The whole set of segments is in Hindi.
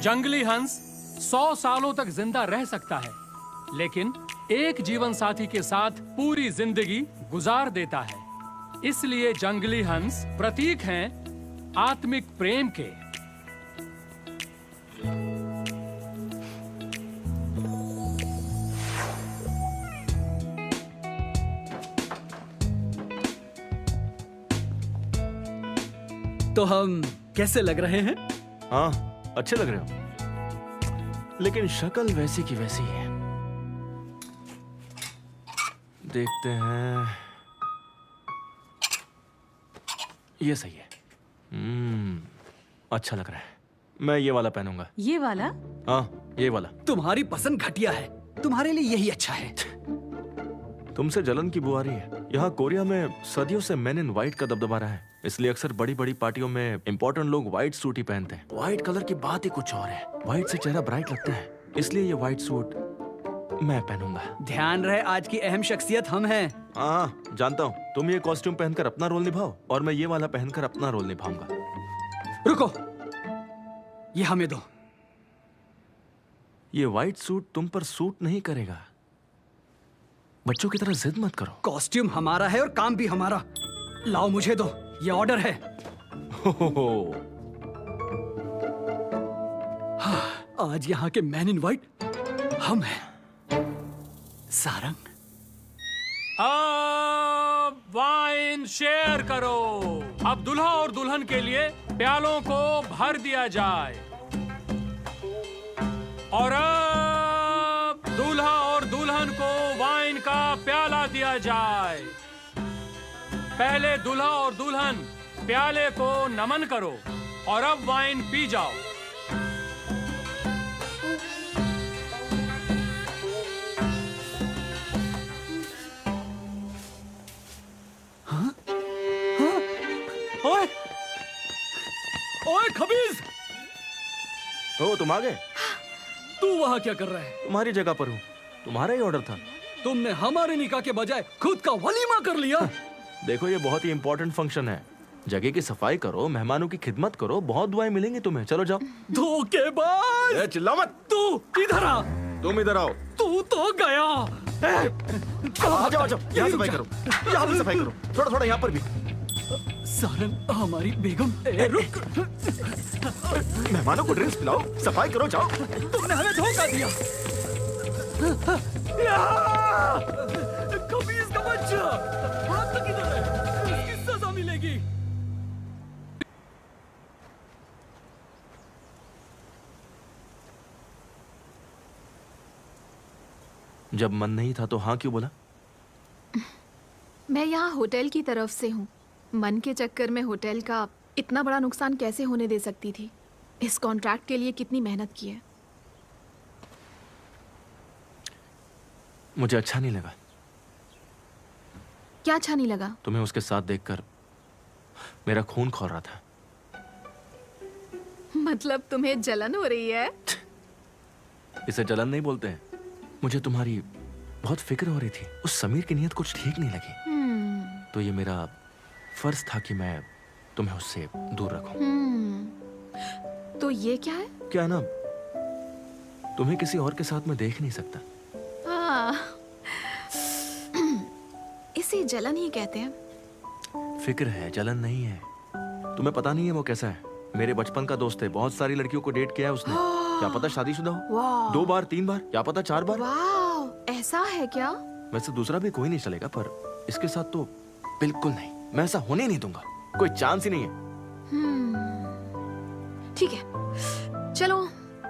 जंगली हंस 100 सालों तक जिंदा रह सकता है, लेकिन एक जीवन साथी के साथ पूरी जिंदगी गुजार देता है। इसलिए जंगली हंस प्रतीक हैं आत्मिक प्रेम के। तो हम कैसे लग रहे हैं? हाँ, अच्छे लग रहे हो, लेकिन शक्ल वैसी की वैसी है। देखते हैं, ये सही है। अच्छा लग रहा है। मैं ये वाला पहनूंगा। ये वाला? हाँ, ये वाला। तुम्हारी पसंद घटिया है, तुम्हारे लिए यही अच्छा है। तुमसे जलन की बू आ रही है। यहाँ कोरिया में सदियों से मेन इन व्हाइट का दबदबा रहा है, इसलिए अक्सर बड़ी बड़ी पार्टियों में इंपॉर्टेंट लोग व्हाइट सूट ही पहनते हैं। व्हाइट कलर की बात ही कुछ और है। व्हाइट से चेहरा ब्राइट लगता है, इसलिए ये व्हाइट सूट मैं पहनूंगा। ध्यान रहे, आज की अहम शख्सियत हम हैं। हाँ, जानता हूँ। तुम ये कॉस्ट्यूम पहनकर अपना रोल निभाओ और मैं ये वाला पहनकर अपना रोल निभाऊंगा। रुको, ये हमें दो। ये व्हाइट सूट तुम पर सूट नहीं करेगा। बच्चों की तरह जिद मत करो। कॉस्ट्यूम हमारा है और काम भी हमारा। लाओ, मुझे दो, ये ऑर्डर है। हाँ, आज यहाँ के मैन इन व्हाइट हम हैं। सारंग, अब वाइन शेयर करो। अब दूल्हा और दुल्हन के लिए प्यालों को भर दिया जाए और अब दूल्हा और दुल्हन को वाइन का प्याला दिया जाए। पहले दूल्हा और दुल्हन प्याले को नमन करो और अब वाइन पी जाओ। ओए, ओए खबीज! ओ, तुम आ गए? तू वहाँ क्या कर रहा है? तुम्हारी जगह पर हूँ। तुम्हारा ही ऑर्डर था। तुमने हमारे निकाह के बजाय खुद का वलीमा कर लिया। देखो, ये बहुत ही इंपॉर्टेंट फंक्शन है। जगह की सफाई करो, मेहमानों की खिदमत करो, बहुत दुआएं मिलेंगी तुम्हें। चलो जाओ। धोखेबाज! चिल्ला मत। तू इधर आ। तुम इधर आओ। तू तो गया। आ जाओ, आ जाओ। यहाँ सफाई करो, यहाँ भी सफाई करो। थोड़ा थोड़ा यहाँ पर भी। सारंग, हमारी बेगम। रुक। मेहमानों को ड्रिंक्स पिलाओ, सफाई करो, जाओ। तुमने हमें धोखा दिया। खबीज का बच्चा, हाथ तक किधर है? इसकी सजा मिलेगी। जब मन नहीं था तो हाँ क्यों बोला? मैं यहाँ होटल की तरफ से हूँ। मन के चक्कर में होटल का इतना बड़ा नुकसान कैसे होने दे सकती थी? इस कॉन्ट्रैक्ट के लिए कितनी मेहनत की है। मुझे अच्छा नहीं लगा। क्या अच्छा नहीं लगा? तुम्हें उसके साथ देखकर मेरा खून खौल रहा था। मतलब तुम्हें जलन हो रही है? इसे जलन नहीं बोलते हैं। मुझे तुम्हारी बहुत फिक्र हो रही थी। उस समीर की नीयत कुछ ठीक नहीं लगी, तो ये मेरा फर्ज था कि मैं तुम्हें उससे दूर रखूं। तो ये क्या है? क्या ना, तुम्हें किसी और के साथ मैं देख नहीं सकता। इसे जलन ही कहते हैं। फिक्र है, जलन नहीं है। तुम्हें पता नहीं है वो कैसा है। मेरे बचपन का दोस्त है, बहुत सारी लड़कियों को डेट किया है उसने। क्या पता शादीशुदा हो। 2 बार 3 बार, क्या पता 4 बार। वाह, ऐसा है क्या? वैसे दूसरा भी कोई नहीं चलेगा, पर इसके साथ तो बिल्कुल नहीं। मैं ऐसा होने नहीं दूंगा, कोई चांस ही नहीं है। ठीक है, चलो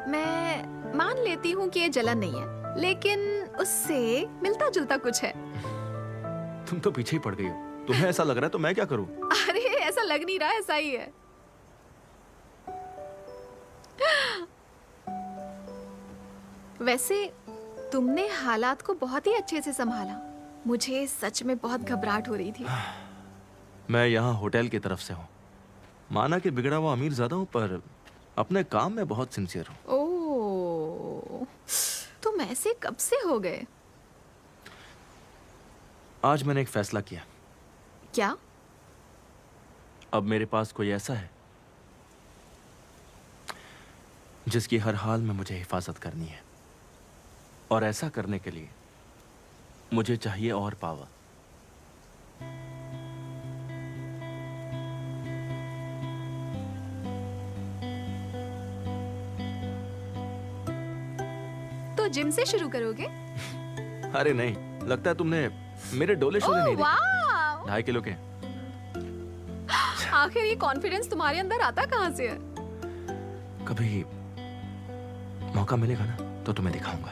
मैं मान लेती हूँ कि ये जलन नहीं है, लेकिन उससे मिलता जुलता कुछ है। तुम तो पीछे ही पड़ गई हो। तुम्हें ऐसा लग रहा है तो मैं क्या करूं? अरे ऐसा लग नहीं रहा, ऐसा ही है। वैसे तुमने हालात को बहुत ही अच्छे से संभाला। मुझे सच में बहुत घबराहट हो रही थी। मैं यहाँ होटल की तरफ से हूँ। माना कि बिगड़ा हुआ अमीर ज्यादा हूँ, पर अपने काम में बहुत सिंसियर हूँ। ओह, तुम ऐसे कब से हो गए? आज मैंने एक फैसला किया। क्या? अब मेरे पास कोई ऐसा है जिसकी हर हाल में मुझे हिफाजत करनी है, और ऐसा करने के लिए मुझे चाहिए और पावर। तो जिम से शुरू करोगे? अरे नहीं, लगता है तुमने मेरे डोले शोले ओह नहीं देखे। वाह! 2.5 किलो के। आखिर ये कॉन्फिडेंस तुम्हारे अंदर आता कहाँ से है? कभी मौका मिलेगा ना तो तुम्हें दिखाऊंगा।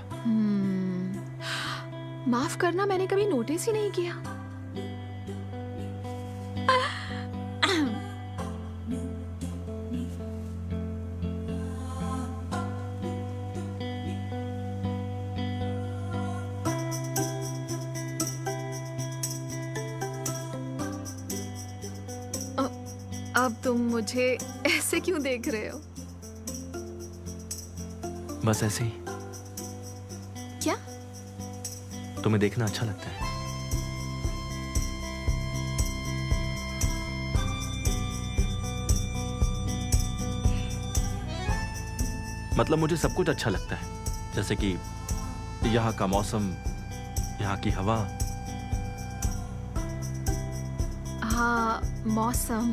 माफ करना, मैंने कभी नोटिस ही नहीं किया। अब तुम मुझे ऐसे क्यों देख रहे हो? बस ऐसे ही, क्या? तुम्हें देखना अच्छा लगता है। मतलब मुझे सब कुछ अच्छा लगता है, जैसे कि यहाँ का मौसम, यहाँ की हवा। हाँ, मौसम।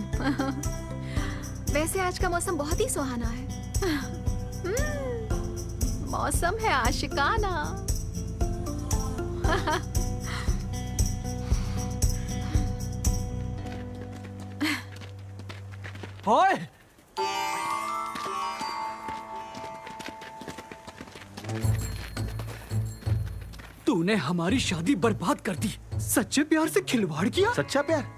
वैसे आज का मौसम बहुत ही सुहाना है। मौसम है आशिकाना। ओए! तूने हमारी शादी बर्बाद कर दी। सच्चे प्यार से खिलवाड़ किया। सच्चा प्यार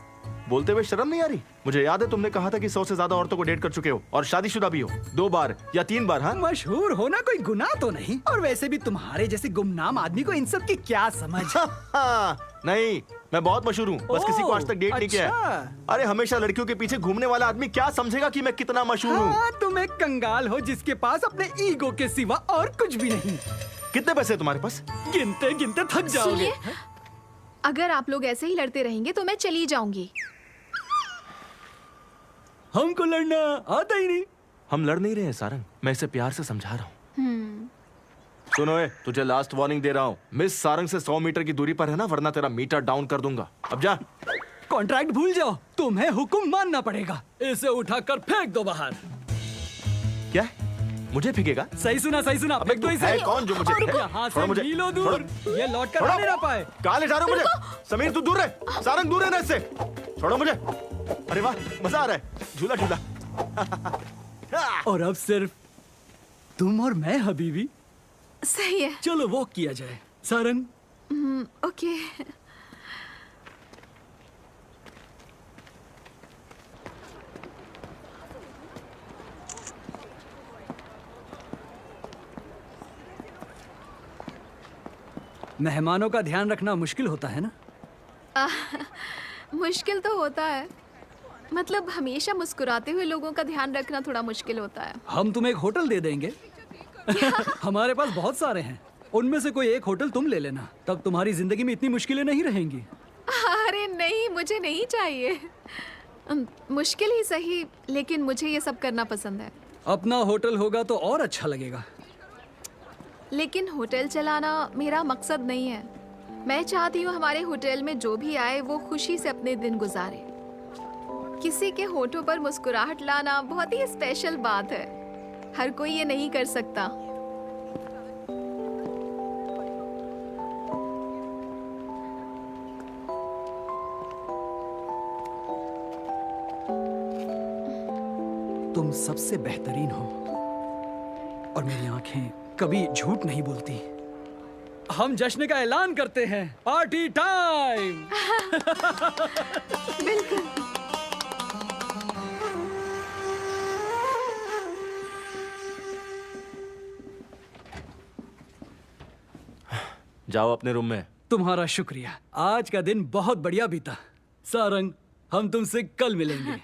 बोलते हुए शर्म नहीं आ रही? मुझे याद है तुमने कहा था कि 100 से ज्यादा औरतों को डेट कर चुके हो और शादीशुदा भी हो। 2 बार या 3 बार। हाँ, मशहूर होना कोई गुनाह तो नहीं, और वैसे भी तुम्हारे जैसे गुमनाम आदमी को इन सब की क्या समझ। नहीं, मैं बहुत मशहूर हूँ, बस किसी को आज तक डेट नहीं किया है। अच्छा। अरे हमेशा लड़कियों के पीछे घूमने वाला आदमी क्या समझेगा कि मैं कितना मशहूर हूँ? हाँ, तुम एक कंगाल हो जिसके पास अपने ईगो के सिवा और कुछ भी नहीं। कितने पैसे है तुम्हारे पास? गिनते गिनते थक जाओगे। सुनिए, अगर आप लोग ऐसे ही लड़ते रहेंगे तो मैं चली जाऊंगी। हमको लड़ना आता ही नहीं। हम लड़ नहीं रहे हैं सारंग, मैं इसे प्यार से समझा रहा हूँ। सुनो ए, तुझे लास्ट वार्निंग दे रहा हूँ, मिस सारंग से 100 मीटर की दूरी पर है ना, वरना तेरा मीटर डाउन कर दूंगा। अब जा। कॉन्ट्रैक्ट भूल जाओ, तुम्हें हुक्म मानना पड़ेगा। इसे उठाकर फेंक दो बाहर। क्या? मुझे फेंकेगा? सही सुना, सही सुना। अबे फेंक तू दो इसे। है कौन जो मुझे फेंके? यहाँ छोड़ो से मुझे। मीलों दूर, ये लौट कर छोड़ो। आ नहीं पाए। कहाँ ले जा रहे हो मुझे? समीर तू दूर रहे, सारंग दूर रहना इससे। छोड़ो मुझे। अरे वाह, मजा आ रहा है, झूला झूला। और अब सिर्फ तुम और मैं हबीबी। सही है। चलो वॉक किया जाए। सारंग, ओके। मेहमानों का ध्यान रखना मुश्किल होता है ना? मुश्किल तो होता है, मतलब हमेशा मुस्कुराते हुए लोगों का ध्यान रखना थोड़ा मुश्किल होता है। हम तुम्हें एक होटल दे देंगे। हमारे पास बहुत सारे हैं, उनमें से कोई एक होटल तुम ले लेना, तब तुम्हारी जिंदगी में इतनी मुश्किलें नहीं रहेंगी। अरे नहीं, मुझे नहीं चाहिए। मुश्किल ही सही, लेकिन मुझे ये सब करना पसंद है। अपना होटल होगा तो और अच्छा लगेगा। लेकिन होटल चलाना मेरा मकसद नहीं है। मैं चाहती हूँ हमारे होटल में जो भी आए वो खुशी से अपने दिन गुजारे। किसी के होठों पर मुस्कुराहट लाना बहुत ही स्पेशल बात है, हर कोई ये नहीं कर सकता। तुम सबसे बेहतरीन हो और मेरी आंखें कभी झूठ नहीं बोलती। हम जश्न का ऐलान करते हैं, पार्टी टाइम। बिल्कुल। जाओ अपने रूम में। तुम्हारा शुक्रिया, आज का दिन बहुत बढ़िया बीता। सारंग, हम तुमसे कल मिलेंगे।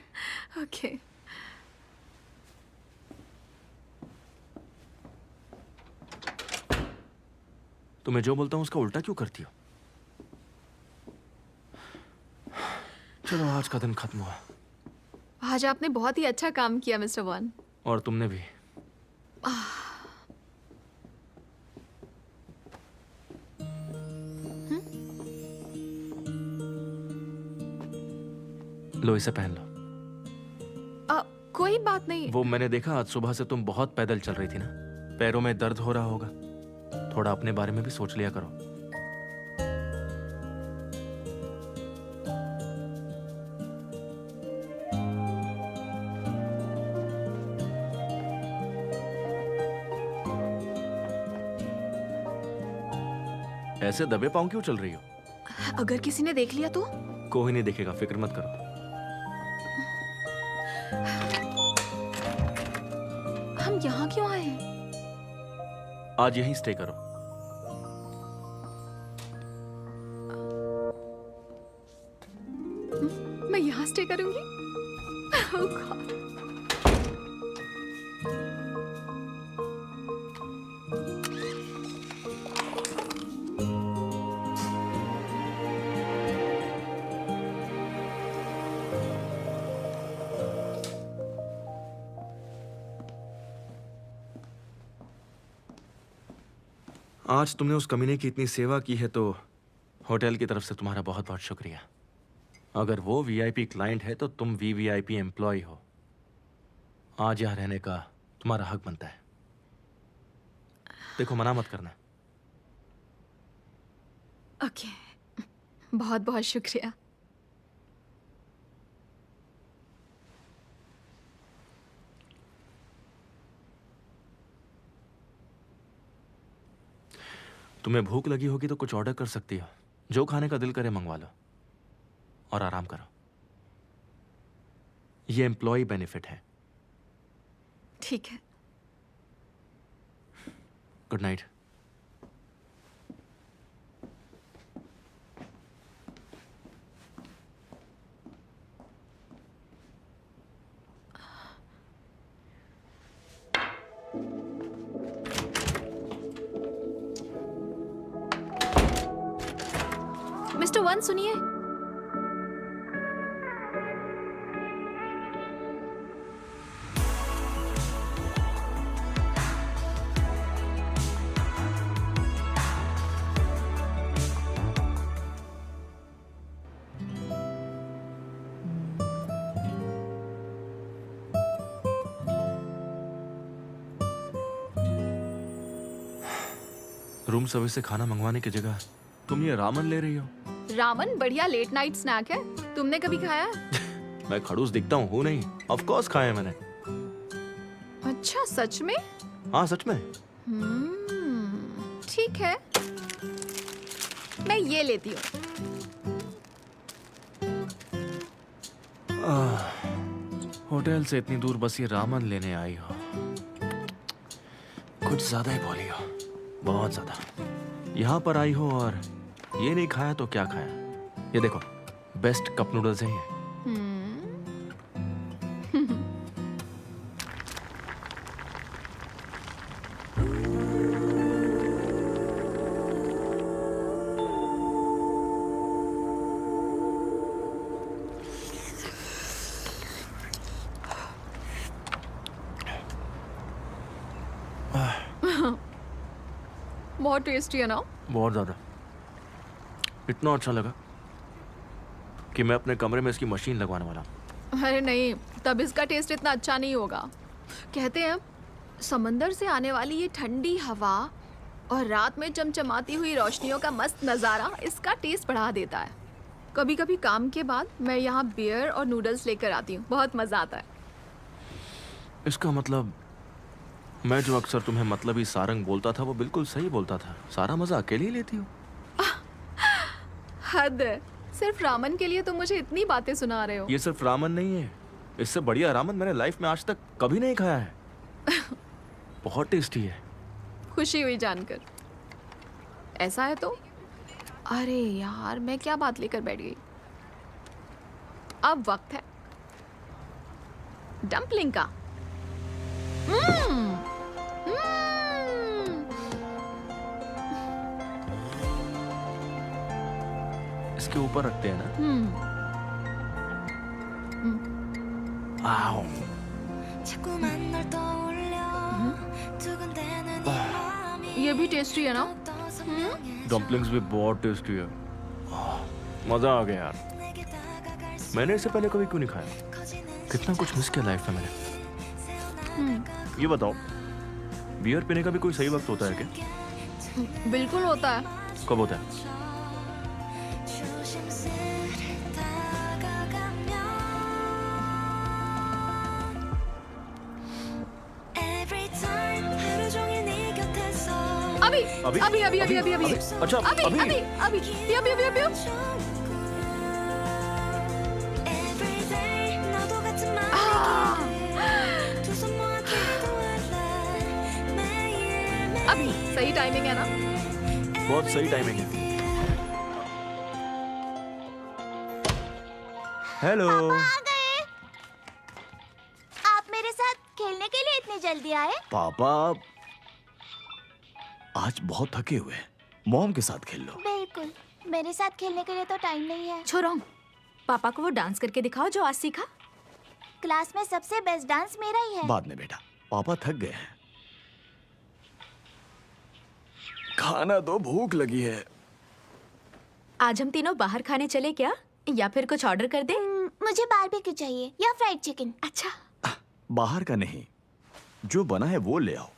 ओके। तुम्हें जो बोलता हूँ उसका उल्टा क्यों करती हो? चलो आज का दिन खत्म हुआ। आज आपने बहुत ही अच्छा काम किया मिस्टर वन। और तुमने भी। आह, लो इसे पहन लो। कोई बात नहीं। वो मैंने देखा आज सुबह से तुम बहुत पैदल चल रही थी ना, पैरों में दर्द हो रहा होगा। थोड़ा अपने बारे में भी सोच लिया करो। ऐसे दबे पांव क्यों चल रही हो? अगर किसी ने देख लिया तो? कोई नहीं देखेगा, फिक्र मत करो। हम यहाँ क्यों आए हैं? आज यहीं स्टे करो। मैं यहाँ स्टे करूंगी? Oh God. आज तुमने उस कमीने की इतनी सेवा की है तो होटल की तरफ से तुम्हारा बहुत बहुत शुक्रिया। अगर वो वीआईपी क्लाइंट है तो तुम वीवीआईपी एम्प्लॉय हो। आज यहाँ रहने का तुम्हारा हक बनता है। देखो, मना मत करना। ओके, बहुत बहुत शुक्रिया। तुम्हें भूख लगी होगी तो कुछ ऑर्डर कर सकती हो। जो खाने का दिल करे मंगवा लो और आराम करो। ये एम्प्लॉय बेनिफिट है। ठीक है। Good night. मिस्टर वन, सुनिए। रूम सर्विस से खाना मंगवाने की जगह तुम ये रामन ले रही हो। रामन बढ़िया लेट नाइट स्नैक है। तुमने कभी खाया है? मैं खड़ूस दिखता हूँ नहीं? ऑफ कोर्स खाया मैंने। अच्छा, सच में? हाँ, सच में। ठीक है, मैं ये लेती हूँ। होटल से इतनी दूर बस ये रामन लेने आई हो। कुछ ज्यादा ही बोली हो, बहुत ज्यादा। यहाँ पर आई हो और ये नहीं खाया तो क्या खाया? ये देखो, बेस्ट कप नूडल्स है ये। बहुत टेस्टी है ना? बहुत ज्यादा। इतना अच्छा लगा कि मैं अपने कमरे में इसकी मशीन लगवाने वाला हूं। अरे नहीं, तब इसका टेस्ट इतना अच्छा नहीं होगा। कहते हैं समंदर से आने वाली ये ठंडी हवा और रात में चमचमाती हुई रोशनियों का मस्त नज़ारा इसका टेस्ट बढ़ा देता है। कभी कभी काम के बाद मैं यहाँ बियर और नूडल्स लेकर आती हूँ, बहुत मज़ा आता है। इसका मतलब मैं जो अक्सर तुम्हें मतलबी सारंग बोलता था वो बिल्कुल सही बोलता था। सारा मजा अकेले ही लेती हूँ। हद है, सिर्फ रामन के लिए तुम मुझे इतनी बातें सुना रहे हो। ये सिर्फ रामन नहीं है, इससे बढ़िया रामन मैंने लाइफ में आज तक कभी नहीं खाया है। बहुत टेस्टी है। खुशी हुई जानकर। ऐसा है तो? अरे यार, मैं क्या बात लेकर बैठ गई। अब वक्त है डम्पलिंग का। इसके ऊपर रखते हैं ना? आओ। ये भी टेस्टी है ना? डम्पलिंग्स भी बहुत टेस्टी है। मजा आ गया यार। मैंने इससे पहले कभी क्यों नहीं खाया? कितना कुछ मिस किया लाइफ में मैंने। ये बताओ, बियर पीने का भी कोई सही वक्त होता है क्या? बिल्कुल होता है। कब होता है? अभी अभी? अभी अभी अभी अभी अभी अच्छा, अभी अभी? अभी अभी अभी अभी अभी अभी सही टाइमिंग है ना? बहुत सही टाइमिंग है। हेलो। आ गए। आप मेरे साथ खेलने के लिए इतनी जल्दी आए? पापा आज बहुत थके हुए हैं, मॉम के साथ खेल लो। बिल्कुल, मेरे साथ खेलने के लिए तो टाइम नहीं है। छोरों, पापा को वो डांस करके दिखाओ जो आज सीखा। क्लास में सबसे बेस्ट डांस मेरा ही है। बाद में बेटा, पापा थक गए हैं। खाना दो, भूख लगी है। आज हम तीनों बाहर खाने चले क्या, या फिर कुछ ऑर्डर कर दे? मुझे बारबेक्यू चाहिए या फ्राइड चिकन। अच्छा, बाहर का नहीं, जो बना है वो ले आओ।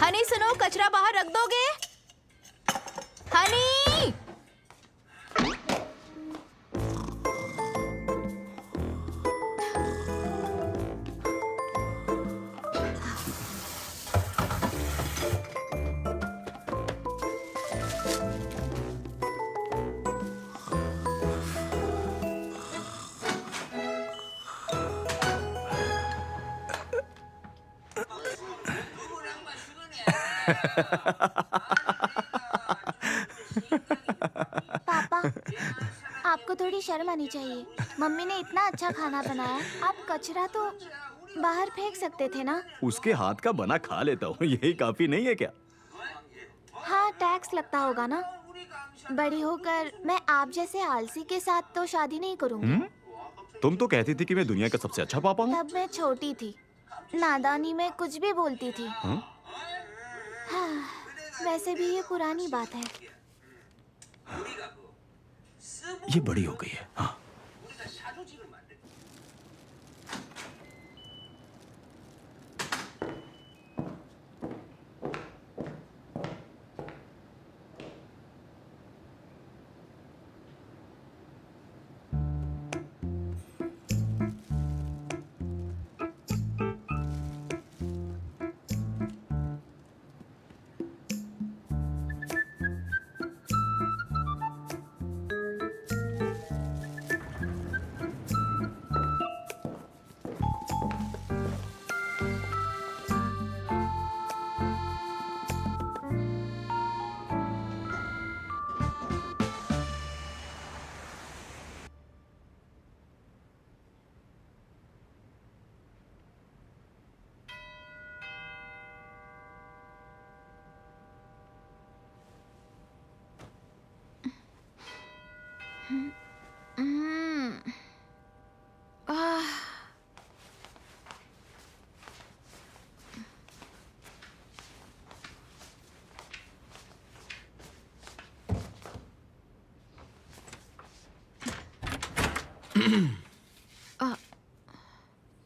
हनी सुनो, कचरा बाहर रख दोगे? हनी! पापा, आपको थोड़ी शर्म आनी चाहिए। मम्मी ने इतना अच्छा खाना बनाया, आप कचरा तो बाहर फेंक सकते थे ना। उसके हाथ का बना खा लेता हूँ, यही काफी नहीं है क्या? हाँ, टैक्स लगता होगा ना। बड़ी होकर मैं आप जैसे आलसी के साथ तो शादी नहीं करूंगी। तुम तो कहती थी कि मैं दुनिया का सबसे अच्छा पापा हूँ। तब मैं छोटी थी, नादानी में कुछ भी बोलती थी। हाँ, वैसे भी ये पुरानी बात है। ये बड़ी हो गई है। हाँ।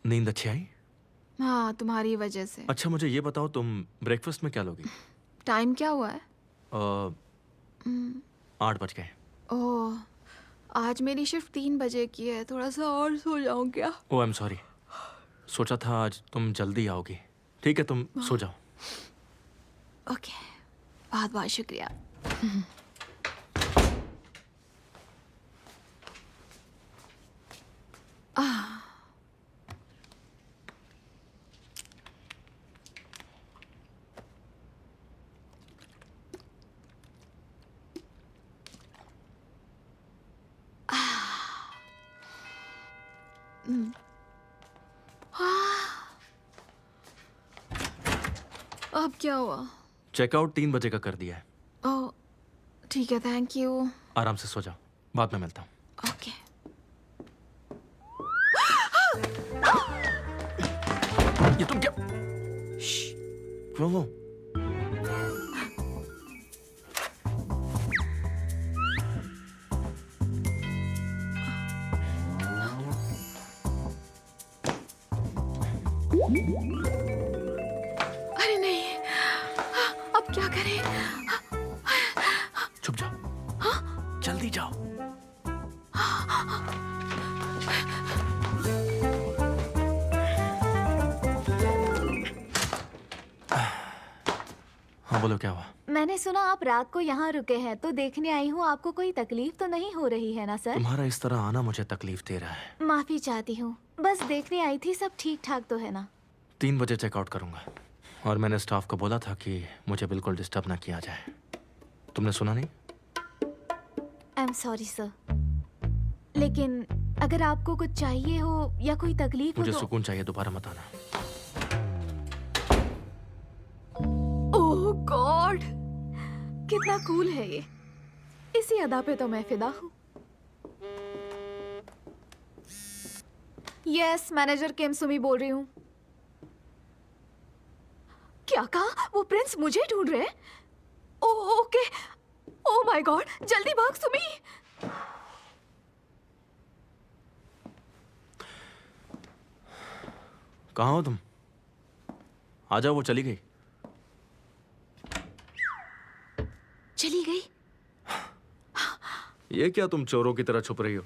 नींद अच्छी आई? हाँ, तुम्हारी वजह से। अच्छा, मुझे ये बताओ, तुम ब्रेकफास्ट में क्या लोगी? टाइम क्या हुआ है? 8 बज गए। ओह, आज मेरी शिफ्ट 3 बजे की है। थोड़ा सा और सो जाऊं क्या? ओह, आई एम सॉरी। सोचा था आज तुम जल्दी आओगी। ठीक है, तुम सो जाओ। ओके, बहुत बहुत शुक्रिया। अब क्या हुआ? चेकआउट 3 बजे का कर दिया है। ओह, ठीक है, थैंक यू। आराम से सो जाओ, बाद में मिलता हूँ। ओके। हो? अरे नहीं, अब क्या करें? छुप जाओ, जल्दी जाओ। हाँ बोलो, क्या हुआ? मैंने सुना आप रात को यहाँ रुके हैं, तो देखने आई हूँ आपको कोई तकलीफ तो नहीं हो रही है ना सर? तुम्हारा इस तरह आना मुझे तकलीफ दे रहा है। माफी चाहती हूँ, बस देखने आई थी, सब ठीक ठाक तो है ना? 3 बजे चेकआउट करूंगा और मैंने स्टाफ को बोला था कि मुझे बिल्कुल डिस्टर्ब ना किया जाए। तुमने सुना नहीं? आई एम सॉरी सर, लेकिन अगर आपको कुछ चाहिए हो या कोई तकलीफ हो मुझे तो... सुकून चाहिए, दोबारा मत आना। ओह गॉड, कितना कूल है ये। इसी अदा पे तो मैं फिदा हूँ। यस, मैनेजर केमसुमी बोल रही हूँ। क्या कहा? वो प्रिंस मुझे ढूंढ रहे हैं? ओके, ओह माय गॉड, जल्दी भाग सुमी। कहाँ हो तुम? आ जाओ, वो चली गई। चली गई? ये क्या तुम चोरों की तरह छुप रही हो?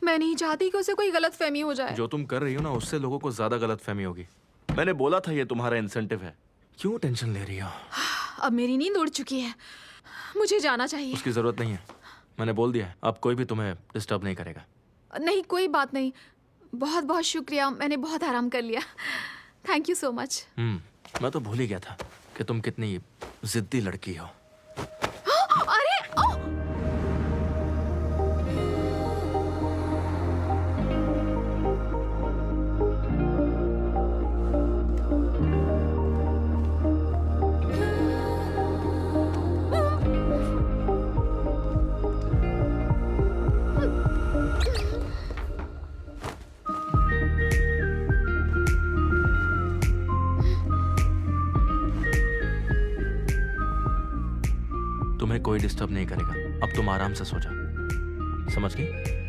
मैं नहीं चाहती कि उसे कोई गलत फहमी हो जाए। जो तुम कर रही हो ना, उससे लोगों को ज्यादा गलतफहमी होगी। मैंने बोला था ये तुम्हारा इंसेंटिव है। क्यों टेंशन ले रही हो? अब मेरी नींद उड़ चुकी है, मुझे जाना चाहिए। उसकी जरूरत नहीं है, मैंने बोल दिया है। अब कोई भी तुम्हें डिस्टर्ब नहीं करेगा। नहीं, कोई बात नहीं। बहुत बहुत शुक्रिया, मैंने बहुत आराम कर लिया। Thank you so much. मैं तो भूल ही गया था कि तुम कितनी जिद्दी लड़की हो। अरे ओह! तुम्हें कोई डिस्टर्ब नहीं करेगा। अब तुम आराम से सो जाओ, समझ गई?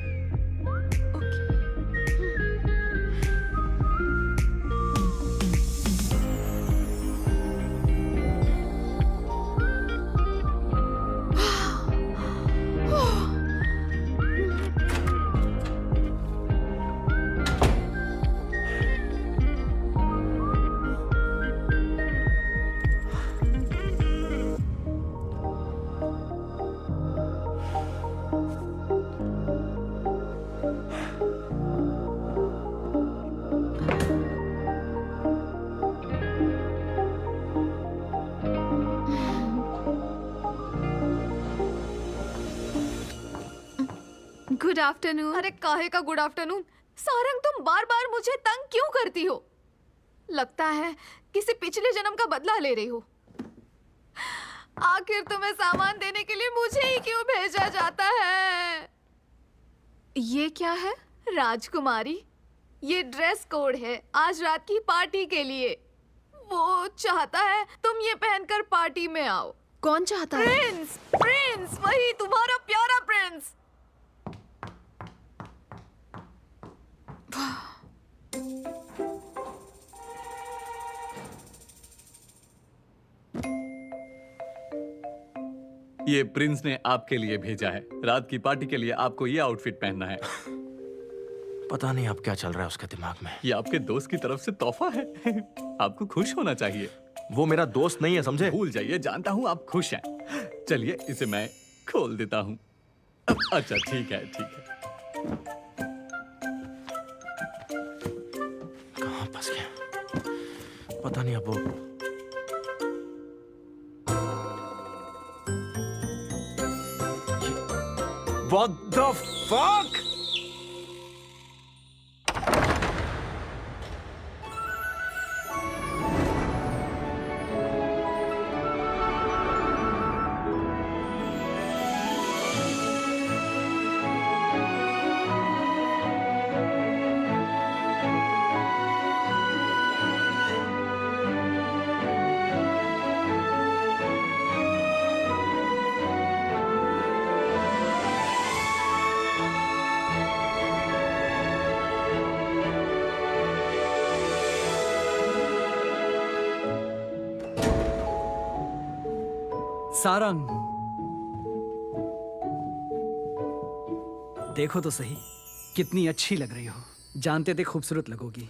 Good afternoon. अरे काहे का गुड आफ्टरनून? सारंग, तुम बार बार मुझे तंग क्यों करती हो? लगता है किसी पिछले जन्म का बदला ले रही हो। आखिर तुम्हें सामान देने के लिए मुझे ही क्यों भेजा जाता है? ये क्या है? राजकुमारी, ये ड्रेस कोड है आज रात की पार्टी के लिए। वो चाहता है तुम ये पहनकर पार्टी में आओ। कौन चाहता है? प्रिंस, प्रिंस, वही तुम्हारा प्यारा प्रिंस। ये प्रिंस ने आपके लिए भेजा है। रात की पार्टी के लिए आपको ये आउटफिट पहनना है। पता नहीं अब क्या चल रहा है उसके दिमाग में। ये आपके दोस्त की तरफ से तोहफा है। आपको खुश होना चाहिए। वो मेरा दोस्त नहीं है, समझे? भूल जाइए, जानता हूँ आप खुश हैं। चलिए इसे मैं खोल देता हूँ। अच्छा ठीक है, ठीक है। कहाँ फंस गया पता नहीं। अब वो What the fuck? सारंग, देखो तो सही, कितनी अच्छी लग रही हो। जानते थे खूबसूरत लगोगी।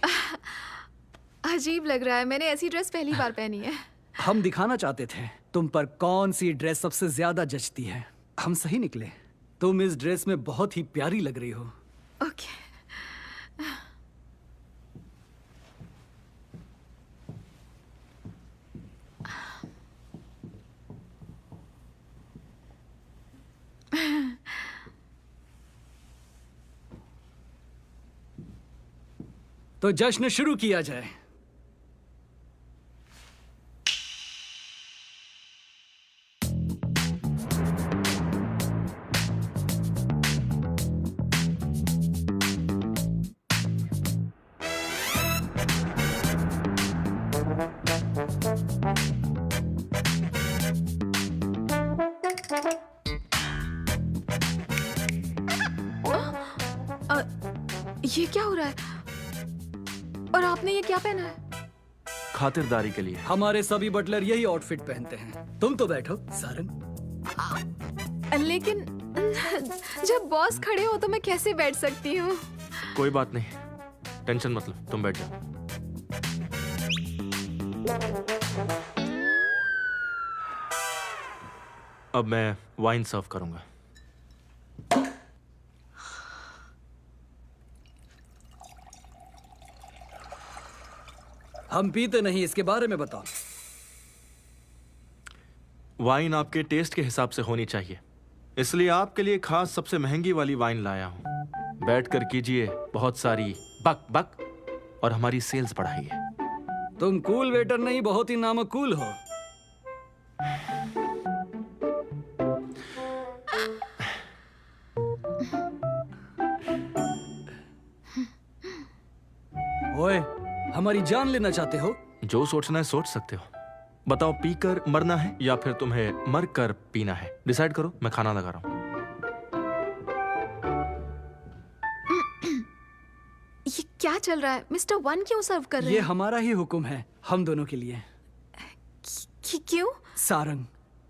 अजीब लग रहा है, मैंने ऐसी ड्रेस पहली बार पहनी है। हम दिखाना चाहते थे तुम पर कौन सी ड्रेस सबसे ज्यादा जचती है। हम सही निकले। तुम इस ड्रेस में बहुत ही प्यारी लग रही हो। ओके। तो जश्न शुरू किया जाए। ये क्या हो रहा है? और आपने ये क्या पहना है? खातिरदारी के लिए। हमारे सभी बटलर यही आउटफिट पहनते हैं। तुम तो बैठो सारंग। लेकिन जब बॉस खड़े हो तो मैं कैसे बैठ सकती हूँ? कोई बात नहीं, टेंशन मत लो, तुम बैठ जाओ। अब मैं वाइन सर्व करूंगा। हम पीते नहीं, इसके बारे में बताओ। वाइन आपके टेस्ट के हिसाब से होनी चाहिए, इसलिए आपके लिए खास सबसे महंगी वाली वाइन लाया हूं। बैठकर कीजिए बहुत सारी बक बक और हमारी सेल्स बढ़ाइए। तुम कूल वेटर नहीं, बहुत ही नामकूल हो। ओए, हमारी जान लेना चाहते हो? जो सोचना है सोच सकते हो। बताओ, पीकर मरना है या फिर तुम्हें मर कर पीना है? डिसाइड करो, मैं खाना लगा रहा हूं। ये क्या चल रहा है? मिस्टर वन क्यों सर्व कर रहे ये हैं? हमारा ही हुक्म है, हम दोनों के लिए। क्यों? सारंग,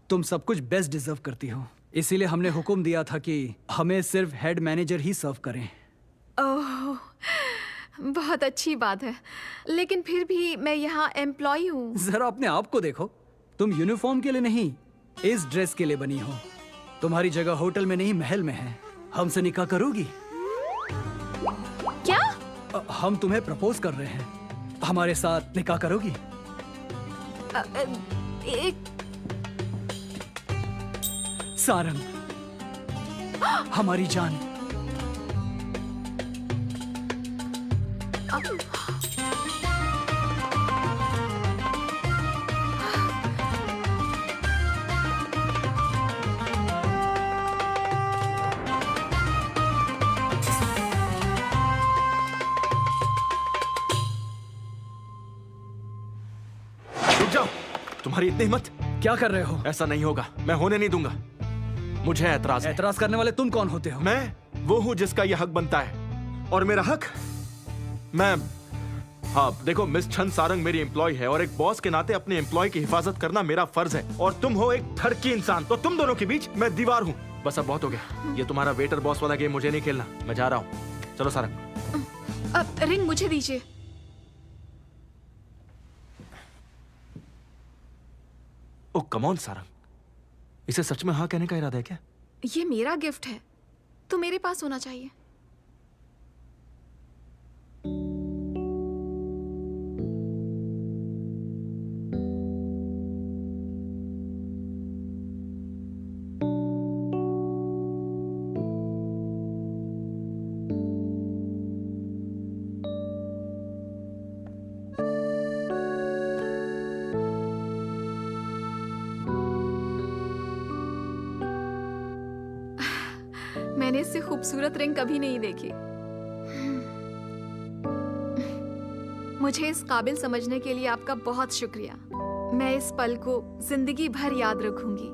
तुम सब कुछ बेस्ट डिजर्व करती हो, इसीलिए हमने हुक्म दिया था कि हमें सिर्फ हेड मैनेजर ही सर्व करें। ओह, बहुत अच्छी बात है, लेकिन फिर भी मैं यहाँ एम्प्लॉय हूँ। जरा अपने आप को देखो, तुम यूनिफॉर्म के लिए नहीं, इस ड्रेस के लिए बनी हो। तुम्हारी जगह होटल में नहीं, महल में है। हमसे निकाह करोगी? क्या? हम तुम्हें प्रपोज कर रहे हैं, हमारे साथ निकाह करोगी? एक सारंग, हमारी जान। रुक जाओ, तुम्हारी इतनी हिम्मत? क्या कर रहे हो? ऐसा नहीं होगा, मैं होने नहीं दूंगा। मुझे ऐतराज है। ऐतराज करने वाले तुम कौन होते हो? मैं वो हूं जिसका यह हक बनता है, और मेरा हक मैं हाँ देखो, मिस छन सारंग मेरी एम्प्लॉय है और एक बॉस के नाते अपने एम्प्लॉय की हिफाजत करना मेरा फर्ज है। और तुम हो एक ठरकी इंसान, तो तुम दोनों के बीच मैं दीवार हूँ। बस अब बहुत हो गया, ये तुम्हारा वेटर बॉस वाला गेम मुझे नहीं खेलना। मैं जा रहा हूँ, चलो सारंग। अब रिंग मुझे दीजिए। ओ कम ऑन सारंग, इसे सच में हाँ कहने का इरादा है क्या? ये मेरा गिफ्ट है, तो मेरे पास होना चाहिए। मैंने इससे खूबसूरत रिंग कभी नहीं देखी। मुझे इस काबिल समझने के लिए आपका बहुत शुक्रिया। मैं इस पल को जिंदगी भर याद रखूंगी।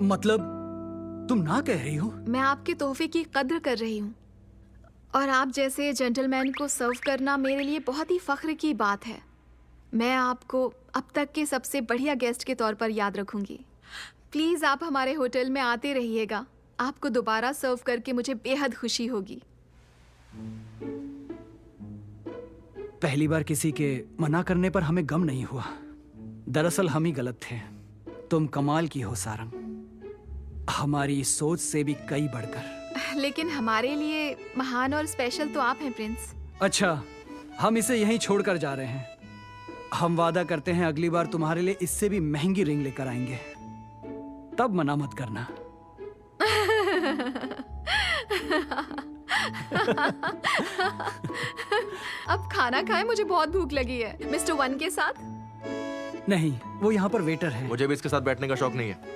मतलब तुम ना कह रही हो? मैं आपके तोहफे की कद्र कर रही हूँ, और आप जैसे जेंटलमैन को सर्व करना मेरे लिए बहुत ही फख्र की बात है। मैं आपको अब तक के सबसे बढ़िया गेस्ट के तौर पर याद रखूंगी। प्लीज आप हमारे होटल में आते रहिएगा। आपको दोबारा सर्व करके मुझे बेहद खुशी होगी। पहली बार किसी के मना करने पर हमें गम नहीं हुआ। दरअसल हम ही गलत थे। तुम कमाल की हो सारंग, हमारी सोच से भी कई बढ़कर। लेकिन हमारे लिए महान और स्पेशल तो आप हैं प्रिंस। अच्छा, हम इसे यहीं छोड़कर जा रहे हैं। हम वादा करते हैं अगली बार तुम्हारे लिए इससे भी महंगी रिंग लेकर आएंगे, तब मना मत करना। अब खाना खाएं, मुझे बहुत भूख लगी है। मिस्टर वन के साथ? नहीं, वो यहाँ पर वेटर है। मुझे भी इसके साथ बैठने का शौक नहीं है।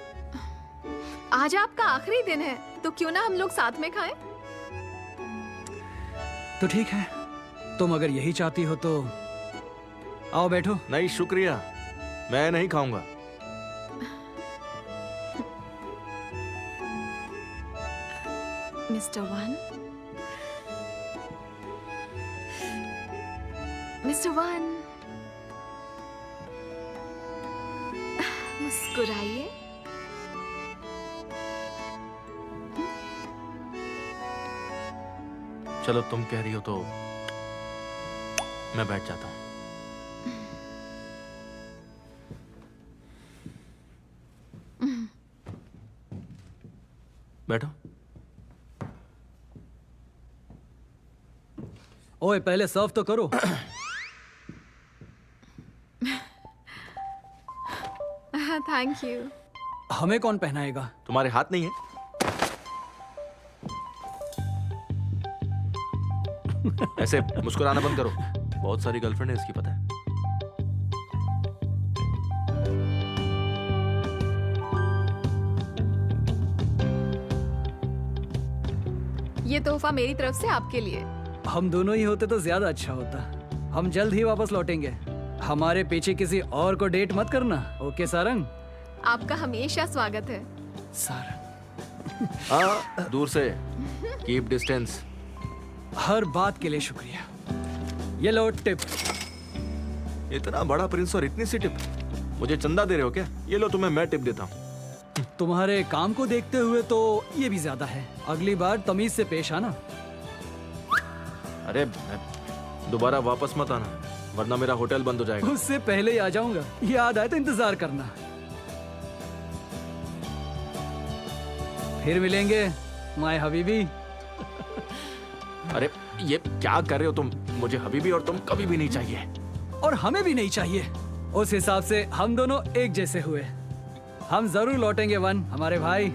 आज आपका आखिरी दिन है, तो क्यों ना हम लोग साथ में खाएं? तो ठीक है, तुम अगर यही चाहती हो तो आओ बैठो। नहीं शुक्रिया, मैं नहीं खाऊंगा। मिस्टर वन, मिस्टर वन, मुस्कुराइए। चलो तुम कह रही हो तो मैं बैठ जाता हूँ। बैठो। ओए, पहले सर्व तो करो। Thank you. हमें कौन पहनाएगा? तुम्हारे हाथ नहीं है? ऐसे मुस्कुराना बंद करो। बहुत सारी गर्लफ्रेंड है इसकी, पता है। ये तोहफा मेरी तरफ से आपके लिए। हम दोनों ही होते तो ज्यादा अच्छा होता। हम जल्द ही वापस लौटेंगे। हमारे पीछे किसी और को डेट मत करना, ओके सारंग? आपका हमेशा स्वागत है। सारंग, हाँ, दूर से कीप डिस्टेंस। हर बात के लिए शुक्रिया। ये लो टिप। इतना बड़ा प्रिंस और इतनी सी टिप? मुझे चंदा दे रहे हो क्या? ये लो, तुम्हें मैं टिप देता हूँ। तुम्हारे काम को देखते हुए तो ये भी ज्यादा है। अगली बार तमीज से पेश आना। अरे दोबारा वापस मत आना, वरना मेरा होटल बंद हो जाएगा। उससे पहले ही आ जाऊंगा। याद आए तो इंतजार करना। फिर मिलेंगे माय हबीबी। अरे ये क्या कर रहे हो तुम? मुझे हबीबी और तुम कभी भी नहीं चाहिए। और हमें भी नहीं चाहिए। उस हिसाब से हम दोनों एक जैसे हुए। हम जरूर लौटेंगे वन, हमारे भाई।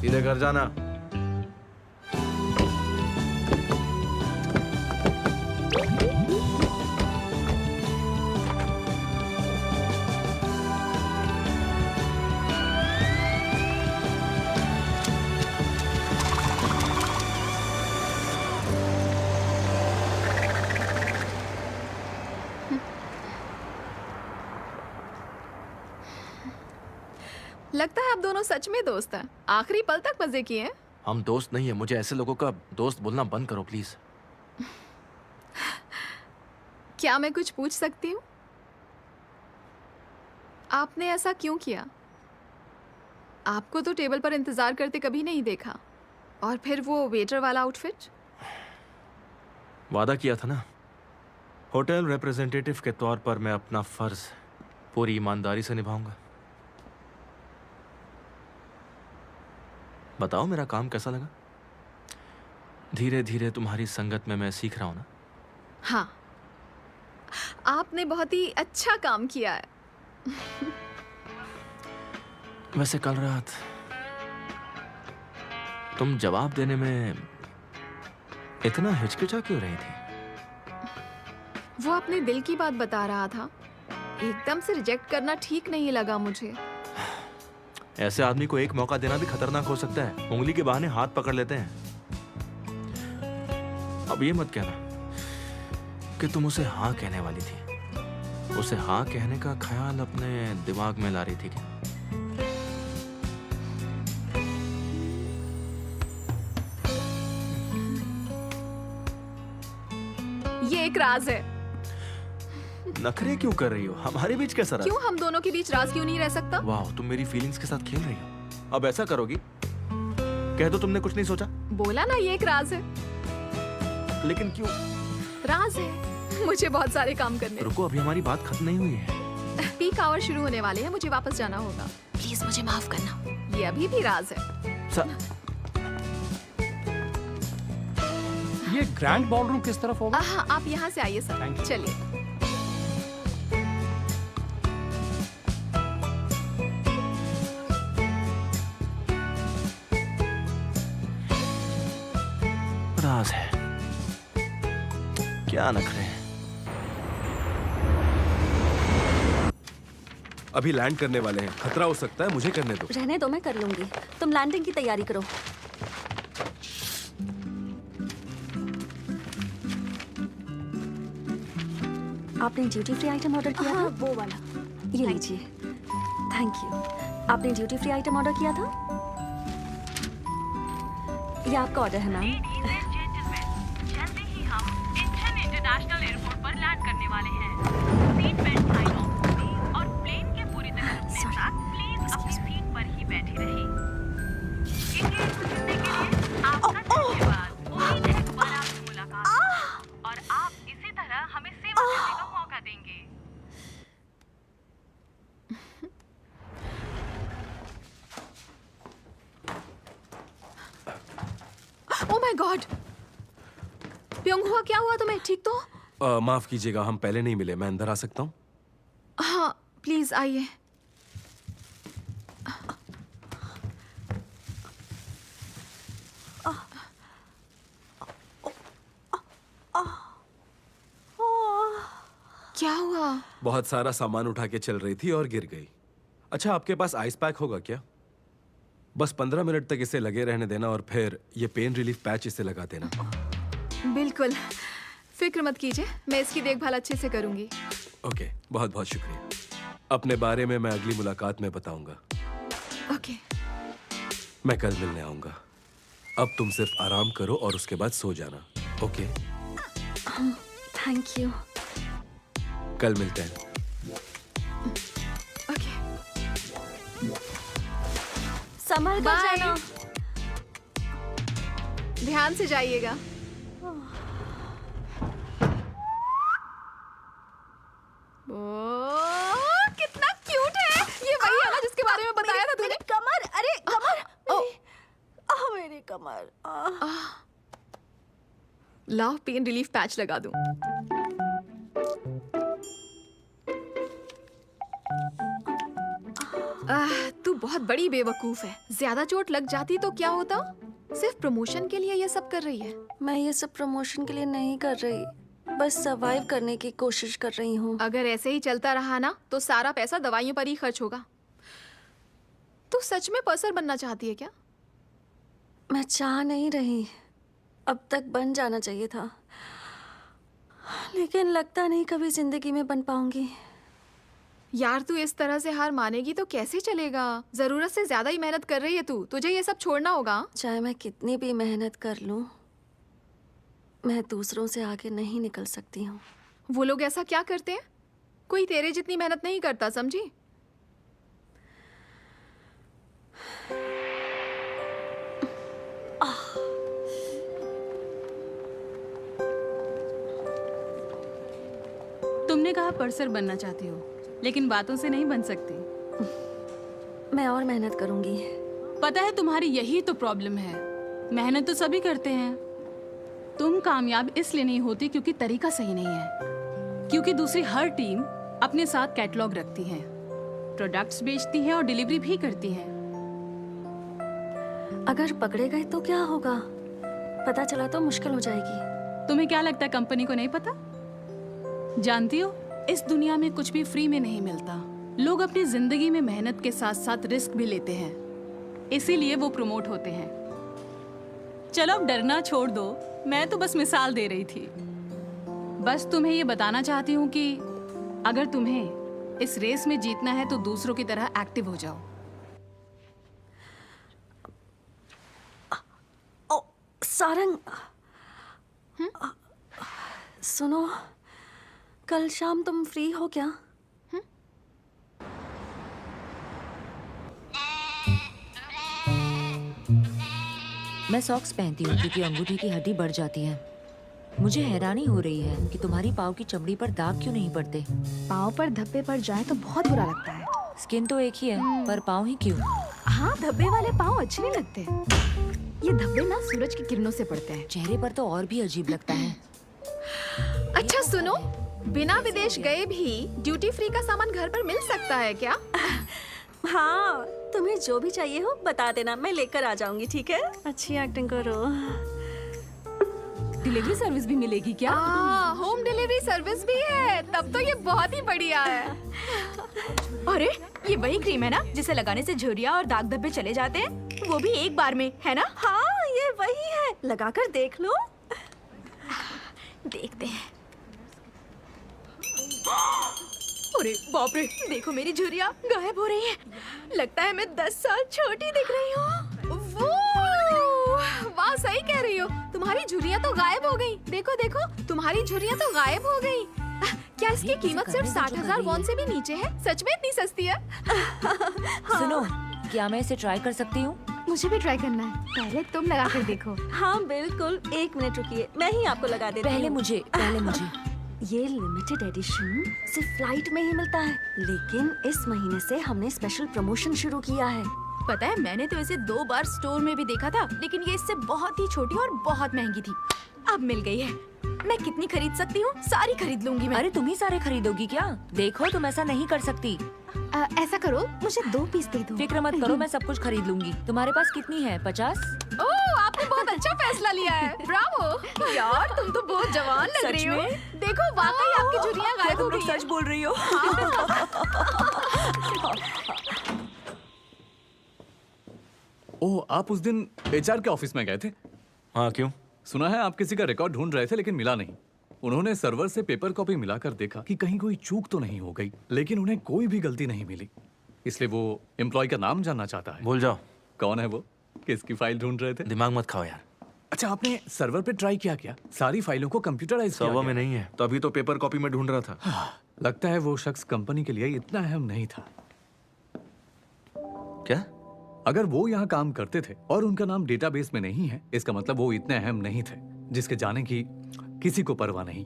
सीधे घर जाना। लगता है आप दोनों सच में दोस्त हैं। आखिरी पल तक मजे किए हैं। हम दोस्त नहीं है। मुझे ऐसे लोगों का दोस्त बोलना बंद करो प्लीज। क्या मैं कुछ पूछ सकती हूँ? आपने ऐसा क्यों किया? आपको तो टेबल पर इंतजार करते कभी नहीं देखा। और फिर वो वेटर वाला आउटफिट। वादा किया था ना, होटल रिप्रेजेंटेटिव के तौर पर मैं अपना फर्ज पूरी ईमानदारी से निभाऊंगा। बताओ मेरा काम कैसा लगा? धीरे धीरे तुम्हारी संगत में मैं सीख रहा हूं ना। हाँ, आपने बहुत ही अच्छा काम किया है। वैसे कल रात तुम जवाब देने में इतना हिचकिचा क्यों रही थी? वो अपने दिल की बात बता रहा था। एकदम से रिजेक्ट करना ठीक नहीं लगा मुझे। ऐसे आदमी को एक मौका देना भी खतरनाक हो सकता है। उंगली के बहाने हाथ पकड़ लेते हैं। अब ये मत कहना कि तुम उसे हाँ कहने वाली थी। उसे हाँ कहने का ख्याल अपने दिमाग में ला रही थी क्या? ये एक एक राज है। नखरे क्यों कर रही हो? हमारे बीच कैसा राज? क्यों हम दोनों के बीच राज क्यों नहीं रह सकता? वाह, तुम मेरी फीलिंग्स के साथ खेल रही हो। अब ऐसा करोगी? कह दो तुमने कुछ नहीं सोचा। बोला ना, ये एक राज है। लेकिन क्यों? राज है, मुझे बहुत सारे काम करने। रुको, अभी हमारी बात खत्म नहीं हुई है। पीक आवर शुरू होने वाले हैं, मुझे वापस जाना होगा। प्लीज मुझे माफ करना, ये अभी भी राज है। ये ग्रैंड बॉलरूम किस तरफ होगा? हाँ, आप यहाँ से आइए सर। चलिए। राज है, क्या नखरे हैं? अभी लैंड करने वाले हैं, खतरा हो सकता है, मुझे करने दो। रहने दो, मैं कर लूंगी। तुम लैंडिंग की तैयारी करो। आपने ड्यूटी फ्री आइटम ऑर्डर किया था? वो वाला। ये लीजिए। Thank you. आपने ड्यूटी फ्री आइटम ऑर्डर किया था? ये आपका ऑर्डर है मैम। जल्दी ही हम इंचन इंटरनेशनल एयरपोर्ट पर लैंड करने वाले हैं। सीट बेल्ट साइन ऑफ करें और प्लेन के पूरी तरह अपने साथ प्लीज अपनी सीट पर ही बैठी रहें। इंडिया सुनने के लिए आपका धन्यवाद। उम्मीद है दोबारा आपसे मुलाकात होगी और आप इसी तरह हमें सेवा करने का मौका देंगे। ओह माय गॉड, प्योंगहुआ, क्या हुआ तुम्हें? ठीक तो? माफ कीजिएगा, हम पहले नहीं मिले, मैं अंदर आ सकता हूँ? हाँ प्लीज आइए। क्या हुआ? बहुत सारा सामान उठा के चल रही थी और गिर गई। अच्छा, आपके पास आइस पैक होगा क्या? बस 15 मिनट तक इसे लगे रहने देना और फिर ये पेन रिलीफ पैच इसे लगा देना। बिल्कुल, फिक्र मत कीजिए, मैं इसकी देखभाल अच्छे से करूंगी। ओके, बहुत बहुत शुक्रिया। अपने बारे में मैं अगली मुलाकात में बताऊंगा। ओके। मैं कल मिलने आऊंगा। अब तुम सिर्फ आराम करो और उसके बाद सो जाना। ओके? Thank you. कल मिलते हैं। ओके, संभल कर बाय। जाना। ध्यान से जाइएगा। ओह, कितना क्यूट है। ये वही है ना जिसके बारे में बताया था तूने? कमर, अरे कमर, मेरी कमर। लाओ पेन रिलीफ पैच लगा दूं। तू बहुत बड़ी बेवकूफ है। ज्यादा चोट लग जाती तो क्या होता? सिर्फ प्रमोशन के लिए ये सब कर रही है। मैं ये सब प्रमोशन के लिए नहीं कर रही, बस सरवाइव करने की कोशिश कर रही हूँ। अगर ऐसे ही चलता रहा ना तो सारा पैसा दवाइयों पर ही खर्च होगा। तू सच में पर्सर बनना चाहती है क्या? मैं चाह नहीं रही, अब तक बन जाना चाहिए था, लेकिन लगता नहीं कभी जिंदगी में बन पाऊंगी। यार, तू इस तरह से हार मानेगी तो कैसे चलेगा? जरूरत से ज्यादा ही मेहनत कर रही है तू, तुझे ये सब छोड़ना होगा। चाहे मैं कितनी भी मेहनत कर लूं, मैं दूसरों से आगे नहीं निकल सकती हूँ। वो लोग ऐसा क्या करते हैं? कोई तेरे जितनी मेहनत नहीं करता, समझी? तुमने कहा पर्सर बनना चाहती हो, लेकिन बातों से नहीं बन सकती। मैं और मेहनत करूंगी। पता है तुम्हारी यही तो प्रॉब्लम है। मेहनत तो सभी करते हैं, तुम कामयाब इसलिए नहीं होती क्योंकि तरीका सही नहीं है। क्योंकि दूसरी हर टीम अपने साथ कैटलॉग रखती है, प्रोडक्ट्स बेचती है और डिलीवरी भी करती है। अगर पकड़े गए तो क्या होगा? पता चला तो मुश्किल हो जाएगी। तुम्हें क्या लगता है कंपनी को नहीं पता? जानती हो, इस दुनिया में कुछ भी फ्री में नहीं मिलता। लोग अपनी जिंदगी में मेहनत के साथ साथ रिस्क भी लेते हैं, इसीलिए वो प्रमोट होते हैं। चलो अब डरना छोड़ दो, मैं तो बस मिसाल दे रही थी। बस तुम्हें ये बताना चाहती हूँ कि अगर तुम्हें इस रेस में जीतना है तो दूसरों की तरह एक्टिव हो जाओ। सारंग, सुनो, कल शाम तुम फ्री हो क्या? मैं सॉक्स पहनती हूँ क्योंकि अंगूठी की हड्डी बढ़ जाती है। मुझे हैरानी हो रही है कि तुम्हारी पाँव की चमड़ी पर दाग क्यों नहीं पड़ते। पाँव पर धब्बे पड़ जाए तो बहुत बुरा लगता है। स्किन तो एक ही है, पर पाँव ही क्यों? हाँ, धब्बे वाले पाँव अच्छे नहीं लगते। ये धब्बे ना सूरज की किरणों से पड़ते हैं। चेहरे पर तो और भी अजीब लगता है। अच्छा सुनो, बिना विदेश गए भी ड्यूटी फ्री का सामान घर पर मिल सकता है क्या? हाँ, तुम्हें जो भी चाहिए हो बता देना, मैं लेकर आ जाऊंगी, ठीक है? अच्छी एक्टिंग करो। डिलीवरी सर्विस भी मिलेगी क्या? होम डिलीवरी सर्विस भी है, तब तो ये बहुत ही बढ़िया है। अरे ये वही क्रीम है ना जिसे लगाने से झुर्रियां और दाग धब्बे चले जाते हैं, वो भी एक बार में, है ना? हाँ, ये वही है, लगाकर देख लो। देखते हैं। अरे बाप रे, देखो मेरी झुर्रियां गायब हो रही हैं। लगता है मैं 10 साल छोटी दिख रही हूँ। वाह, सही कह रही हो, तुम्हारी झुर्रियां तो गायब हो गई। देखो देखो, तुम्हारी झुर्रियां तो गायब हो गई। क्या इसकी कीमत सिर्फ 60,000 वॉन से भी नीचे है? सच में इतनी सस्ती है? सुनो, क्या मैं इसे ट्राई कर सकती हूँ? मुझे भी ट्राई करना है, पहले तुम लगा कर देखो। हाँ बिल्कुल, 1 मिनट रुकिए, मैं ही आपको लगा देती हूँ। पहले मुझे। ये लिमिटेड एडिशन सिर्फ फ्लाइट में ही मिलता है, लेकिन इस महीने से हमने स्पेशल प्रमोशन शुरू किया है। पता है, मैंने तो इसे 2 बार स्टोर में भी देखा था, लेकिन ये इससे बहुत ही छोटी और बहुत महंगी थी। अब मिल गई है। मैं कितनी खरीद सकती हूँ? सारी खरीद लूंगी मैं। अरे तुम ही सारे खरीदोगी क्या? देखो, तुम ऐसा नहीं कर सकती। ऐसा करो, मुझे 2 पीस दे दो। फिक्र मत करो, मैं सब कुछ खरीद लूंगी। तुम्हारे पास कितनी है? 50? ओह, आपने बहुत अच्छा फैसला लिया है। ब्रावो यार, तुम तो बहुत जवान लग रही हो। देखो, वाकई आपकी झुर्रियां गायब हो गई हैं। सच बोल रही हो। ओह, आप उस दिन HR के ऑफिस में गए थे? हाँ, क्यों? सुना है आप किसी का रिकॉर्ड ढूंढ रहे थे लेकिन मिला नहीं। उन्होंने सर्वर से पेपर कॉपी मिलाकर देखा कि कहीं कोई चूक तो नहीं हो गई, लेकिन उन्हें कोई भी गलती नहीं मिली। इसलिए वो एम्प्लॉय का नाम जानना चाहता है। भूल जाओ। कौन है वो? किसकी फाइल ढूंढ रहे थे? दिमाग मत खाओ यार। अच्छा, आपने सर्वर पे ट्राई किया क्या? सारी फाइलों को कंप्यूटराइज किया? सर्वर में नहीं है, तो अभी तो पेपर कॉपी में ढूंढ रहा था। लगता है वो शख्स कंपनी के लिए इतना अहम नहीं था। क्या? अगर वो यहाँ काम करते थे और उनका नाम डेटाबेस में नहीं है, इसका मतलब वो इतने अहम नहीं थे जिसके जाने की किसी को परवाह नहीं।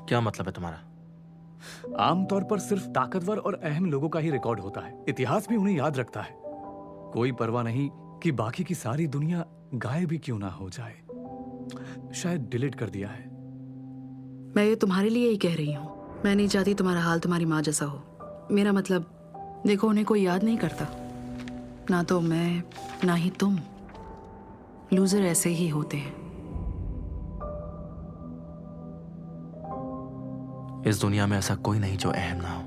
क्या मतलब है तुम्हारा? आमतौर पर सिर्फ ताकतवर और अहम लोगों का ही रिकॉर्ड होता है। इतिहास भी उन्हें याद रखता है। कोई परवाह नहीं कि बाकी की सारी दुनिया गायब भी क्यों ना हो जाए। शायद डिलीट कर दिया है। मैं ये तुम्हारे लिए ही कह रही हूँ। मैं नहीं चाहती तुम्हारा हाल तुम्हारी माँ जैसा हो। मेरा मतलब, देखो, उन्हें कोई याद नहीं करता, ना तो मैं ना ही तुम। लूजर ऐसे ही होते हैं। इस दुनिया में ऐसा कोई नहीं जो अहम ना हो।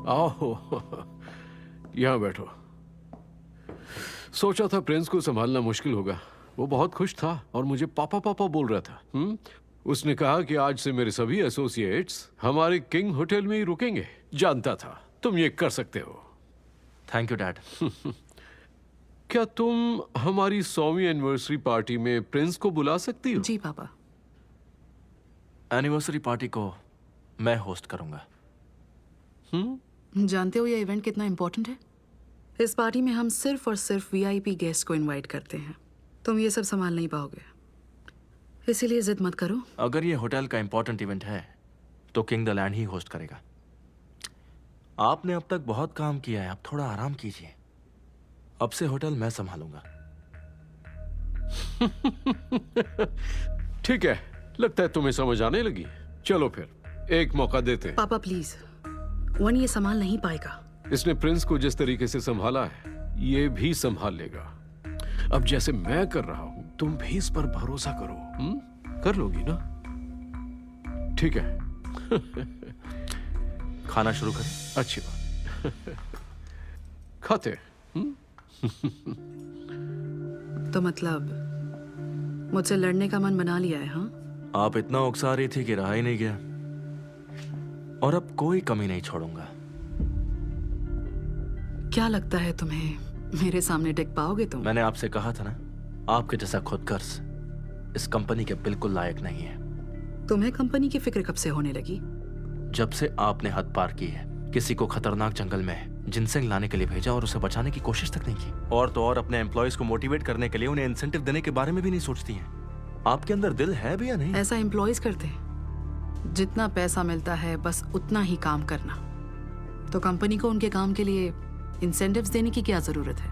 आओ, यहाँ बैठो। सोचा था प्रिंस को संभालना मुश्किल होगा। वो बहुत खुश था और मुझे पापा पापा बोल रहा था। उसने कहा कि आज से मेरे सभी एसोसिएट्स हमारे किंग होटल में ही रुकेंगे। जानता था तुम ये कर सकते हो। Thank you dad. क्या तुम हमारी 100वीं एनिवर्सरी पार्टी में प्रिंस को बुला सकती हो? जी पापा। एनिवर्सरी पार्टी को मैं होस्ट करूंगा। जानते हो ये इवेंट कितना इम्पोर्टेंट है? इस पार्टी में हम सिर्फ और सिर्फ VIP गेस्ट को इनवाइट करते हैं। तुम ये सब संभाल नहीं पाओगे, इसीलिए जिद मत करो। अगर ये होटल का इंपॉर्टेंट इवेंट है तो king the land he host करेगा। आपने अब तक बहुत काम किया है, आप थोड़ा आराम कीजिए। अब से होटल मैं संभालूंगा। ठीक है, लगता है तुम्हें समझ आने लगी। चलो फिर एक मौका देते हैं। पापा प्लीज, वन ये संभाल नहीं पाएगा। इसने प्रिंस को जिस तरीके से संभाला है, ये भी संभाल लेगा। अब जैसे मैं कर रहा हूं, तुम भी इस पर भरोसा करो। कर लोगी ना? ठीक है। खाना शुरू करें? अच्छी बात। खाते। तो मतलब मुझसे लड़ने का मन बना लिया है? हाँ, आप इतना उकसा रही थी कि रहा ही नहीं गया। और अब कोई कमी नहीं छोड़ूंगा। क्या लगता है तुम्हें मेरे सामने टिक पाओगे तुम? मैंने आपसे कहा था ना, आपके जैसा खुदगर्ज इस कंपनी के बिल्कुल लायक नहीं है। तुम्हें कंपनी की फिक्र कब से होने लगी? जब से आपने हद पार की है, किसी को खतरनाक जंगल में जिनसेंग लाने के लिए भेजा और उसे बचाने की कोशिश तक नहीं की। और तो और अपने एम्प्लॉयज को मोटिवेट करने के लिए उन्हें इंसेंटिव देने के बारे में भी नहीं सोचती हैं। आपके अंदर दिल है भी या नहीं? ऐसा एम्प्लॉयज करते हैं। जितना पैसा मिलता है बस उतना ही काम करना। तो कंपनी को उनके काम के लिए इंसेंटिव्स देने की क्या जरूरत है?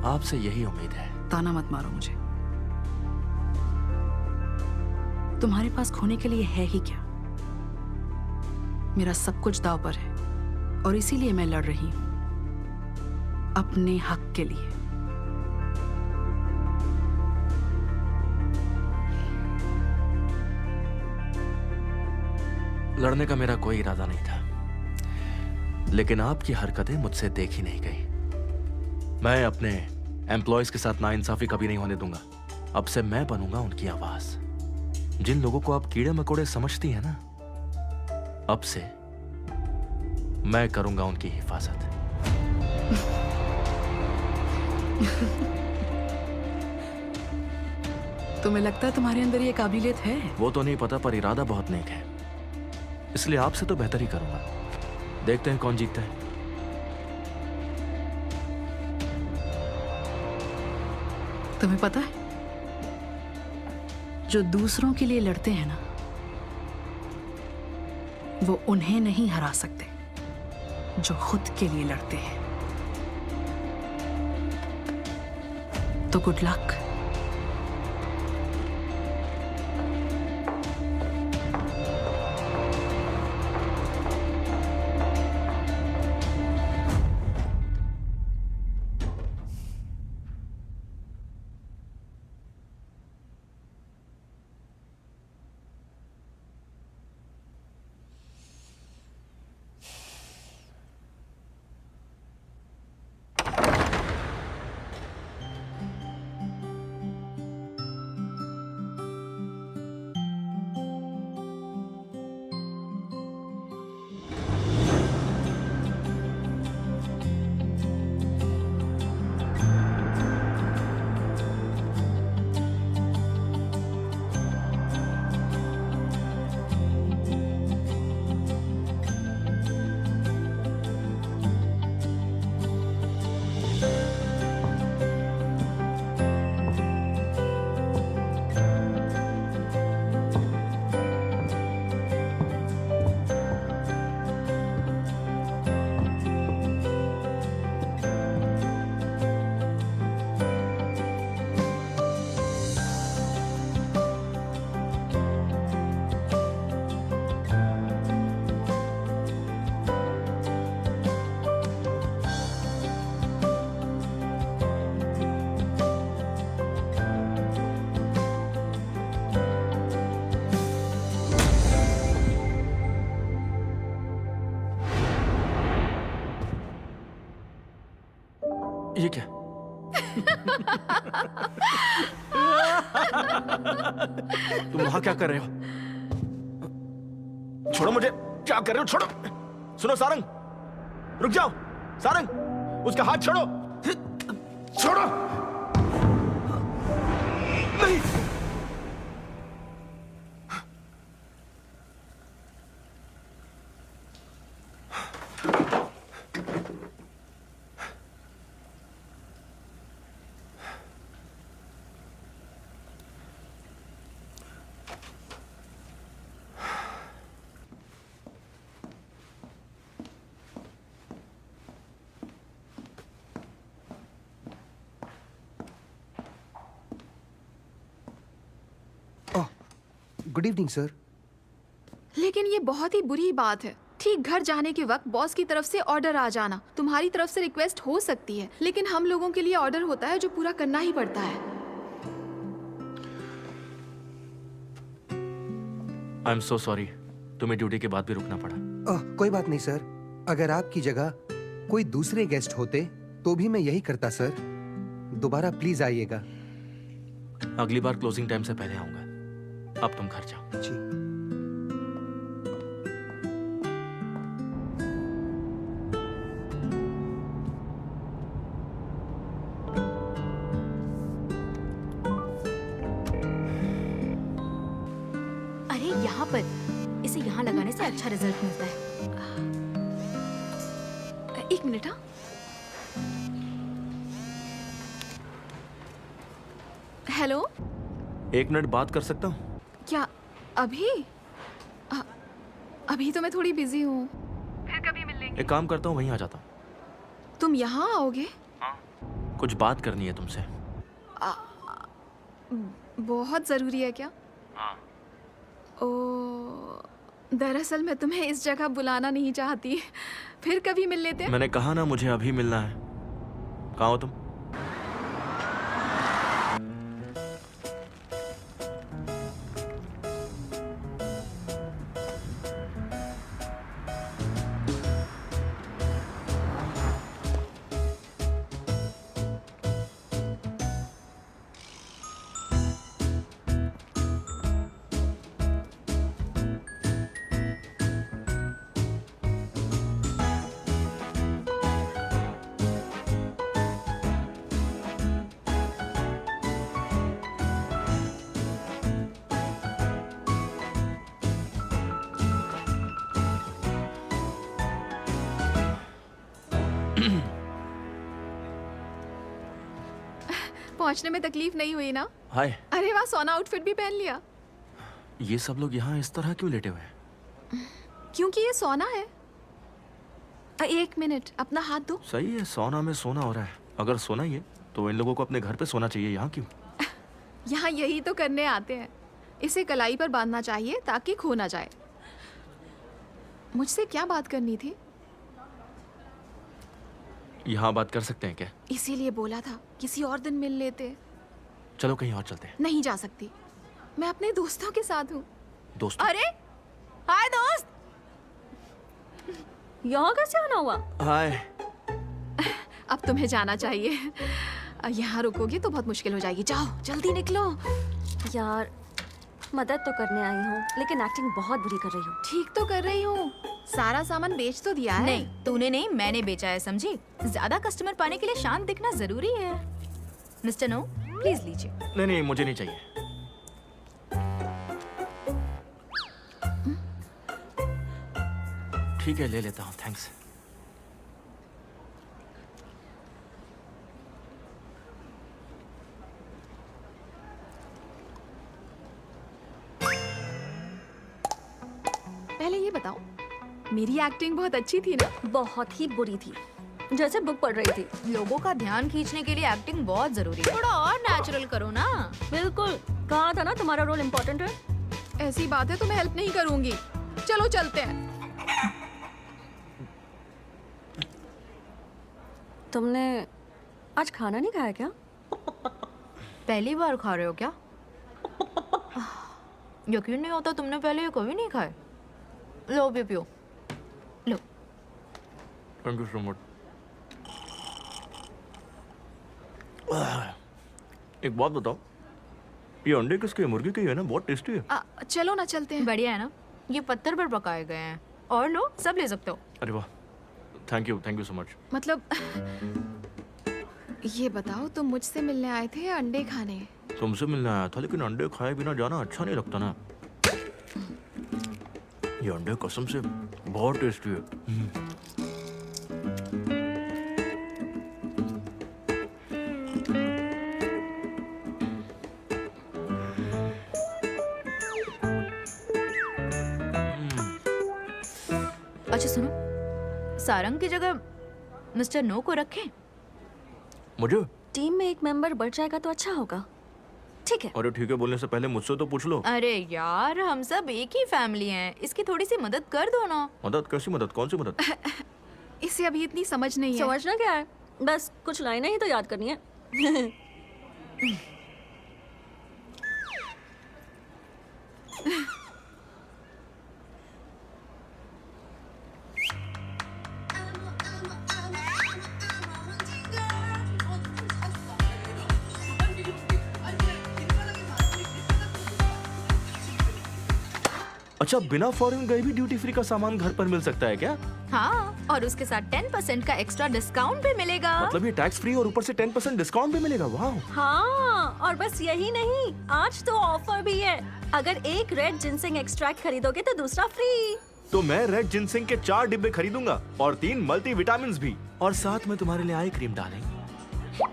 आपसे यही उम्मीद है। ताना मत मारो मुझे। तुम्हारे पास खोने के लिए है ही क्या? मेरा सब कुछ दांव पर है और इसीलिए मैं लड़ रही हूं अपने हक के लिए। लड़ने का मेरा कोई इरादा नहीं था, लेकिन आपकी हरकतें मुझसे देखी नहीं गई। मैं अपने एम्प्लॉयज के साथ नाइंसाफी कभी नहीं होने दूंगा। अब से मैं बनूंगा उनकी आवाज। जिन लोगों को आप कीड़े मकोड़े समझती हैं ना, अब से मैं करूंगा उनकी हिफाजत। तुम्हें लगता है तुम्हारे अंदर ये काबिलियत है? वो तो नहीं पता, पर इरादा बहुत नेक है, इसलिए आपसे तो बेहतर ही करूंगा। देखते हैं कौन जीतता है। तुम्हें पता है, जो दूसरों के लिए लड़ते हैं ना, वो उन्हें नहीं हरा सकते जो खुद के लिए लड़ते हैं। तो गुड लक। ये क्या? तुम वहां क्या कर रहे हो? छोड़ो मुझे। क्या कर रहे हो? छोड़ो। सुनो सारंग, रुक जाओ। सारंग, उसका हाथ छोड़ो। छोड़ो। नहीं। Good evening sir. लेकिन ये बहुत ही बुरी बात है। ठीक घर जाने के वक्त बॉस की तरफ से ऑर्डर आ जाना। तुम्हारी तरफ से रिक्वेस्ट हो सकती है, लेकिन हम लोगों के लिए ऑर्डर होता है जो पूरा करना ही पड़ता है। आई एम सो सॉरी, तुम्हें ड्यूटी के बाद भी रुकना पड़ा। कोई बात नहीं सर, अगर आपकी जगह कोई दूसरे गेस्ट होते तो भी मैं यही करता सर। दोबारा प्लीज आइएगा। अगली बार क्लोजिंग टाइम से पहले आऊंगा। अब तुम घर जाओ। जी। पर। इसे यहाँ लगाने से अच्छा रिजल्ट मिलता है। एक मिनट। हाँ, हेलो। 1 मिनट बात कर सकता हूँ? क्या अभी? अभी तो मैं थोड़ी बिजी हूँ। फिर कभी मिल लेंगे। एक काम करता हूँ, वहीं आ जाता हूँ। तुम यहाँ आओगे? कुछ बात करनी है तुमसे। बहुत जरूरी है क्या? ओ, दरअसल मैं तुम्हें इस जगह बुलाना नहीं चाहती। फिर कभी मिल लेते हैं। मैंने कहा ना मुझे अभी मिलना है। कहाँ हो तुम? पहुंचने में तकलीफ नहीं हुई ना? हाय। अरे वाह, सोना आउटफिट भी पहन लिया। ये सब लोग यहाँ इस तरह क्यों लेटे हुए हैं? क्योंकि ये सोना है। 1 मिनट, अपना हाथ दो। सही है, सोना में सोना हो रहा है। अगर सोना ही है तो इन लोगों को अपने घर पे सोना चाहिए, यहाँ क्यों? यहाँ यही तो करने आते हैं। इसे कलाई पर बांधना चाहिए ताकि खो ना जाए। मुझसे क्या बात करनी थी? यहाँ बात कर सकते हैं क्या? इसीलिए बोला था किसी और दिन मिल लेते। चलो कहीं और चलते हैं। नहीं जा सकती, मैं अपने दोस्तों के साथ हूँ। दोस्त? अरे हाय दोस्त, यहाँ कैसे आना हुआ? हाय। अब तुम्हें जाना चाहिए। यहाँ रुकोगे तो बहुत मुश्किल हो जाएगी। जाओ जल्दी निकलो। यार मदद तो करने आई हूँ, लेकिन एक्टिंग बहुत बुरी कर रही हूँ। ठीक तो कर रही हूँ, सारा सामान बेच तो दिया है। नहीं, तूने नहीं, मैंने बेचा है, समझी? ज्यादा कस्टमर पाने के लिए शांत दिखना जरूरी है। मिस्टर नो, प्लीज लीजिए। नहीं नहीं, मुझे नहीं चाहिए। ठीक है, ले लेता हूँ, थैंक्स। पहले ये बताओ, मेरी एक्टिंग बहुत अच्छी थी ना? बहुत ही बुरी थी, जैसे बुक पढ़ रही थी। लोगों का ध्यान खींचने के लिए एक्टिंग बहुत जरूरी है। थोड़ा और नेचुरल करो ना। बिल्कुल, कहा था ना तुम्हारा रोल इम्पोर्टेंट है। ऐसी बात है तो मैं हेल्प नहीं करूंगी। चलो चलते हैं। तुमने आज खाना नहीं खाया क्या? पहली बार खा रहे हो क्या? यकीन नहीं होता तुमने पहले ये कभी नहीं खाए। लो भी पियो, लो। Thank you so much. एक बात बताओ, ये अंडे किसके? मुर्गी के ही है ना? बहुत टेस्टी है। चलो ना चलते हैं। बढ़िया है ना? ये पत्थर पर पकाए गए हैं। और लो, सब ले सकते हो। अरे वाह, थैंक यू सो मच। मतलब ये बताओ, तुम मुझसे मिलने आए थे या अंडे खाने? तुमसे मिलने आया था, लेकिन अंडे खाए बिना जाना अच्छा नहीं लगता ना। ये अंडे कसम से बहुत टेस्टी है। अच्छा सुनो, सारंग की जगह मिस्टर नो को रखें? मुझे? टीम में एक मेंबर बढ़ जाएगा तो अच्छा होगा। ठीक है। अरे ठीक है बोलने से पहले मुझसे तो पूछ लो। अरे यार, हम सब एक ही फैमिली हैं, इसकी थोड़ी सी मदद कर दो ना। मदद? कैसी मदद? कौन सी मदद? इसे अभी इतनी समझ नहीं है। समझना क्या है, बस कुछ लाइनें ही तो याद करनी है। अच्छा, बिना फॉरेन गए भी ड्यूटी फ्री का सामान घर पर मिल सकता है क्या? हाँ, और उसके साथ 10% का एक्स्ट्रा डिस्काउंट भी मिलेगा। मतलब ये टैक्स फ्री और ऊपर से 10% डिस्काउंट भी मिलेगा। वाह। हाँ, और बस यही नहीं, आज तो ऑफर भी है। अगर एक रेड जिनसेंग एक्सट्रैक्ट खरीदोगे तो दूसरा फ्री। तो मैं रेड जिनसेंग के 4 डिब्बे खरीदूंगा और 3 मल्टी विटामिन भी, और साथ में तुम्हारे लिए आई क्रीम डालेंगे।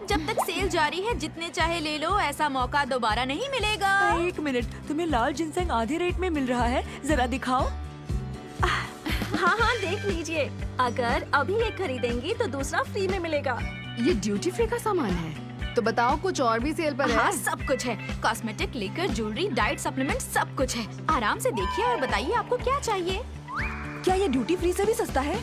जब तक सेल जारी है जितने चाहे ले लो, ऐसा मौका दोबारा नहीं मिलेगा। एक मिनट, तुम्हें लाल जिनसेंग आधे रेट में मिल रहा है, जरा दिखाओ। हाँ हाँ, देख लीजिए, अगर अभी एक खरीदेंगी तो दूसरा फ्री में मिलेगा। ये ड्यूटी फ्री का सामान है, तो बताओ कुछ और भी सेल पर हाँ, है? सब कुछ है। Cosmetic, liquor, jewellery, diet supplement, सब कुछ है। आराम से देखिए और बताइए आपको क्या चाहिए। क्या ये ड्यूटी फ्री से भी सस्ता है?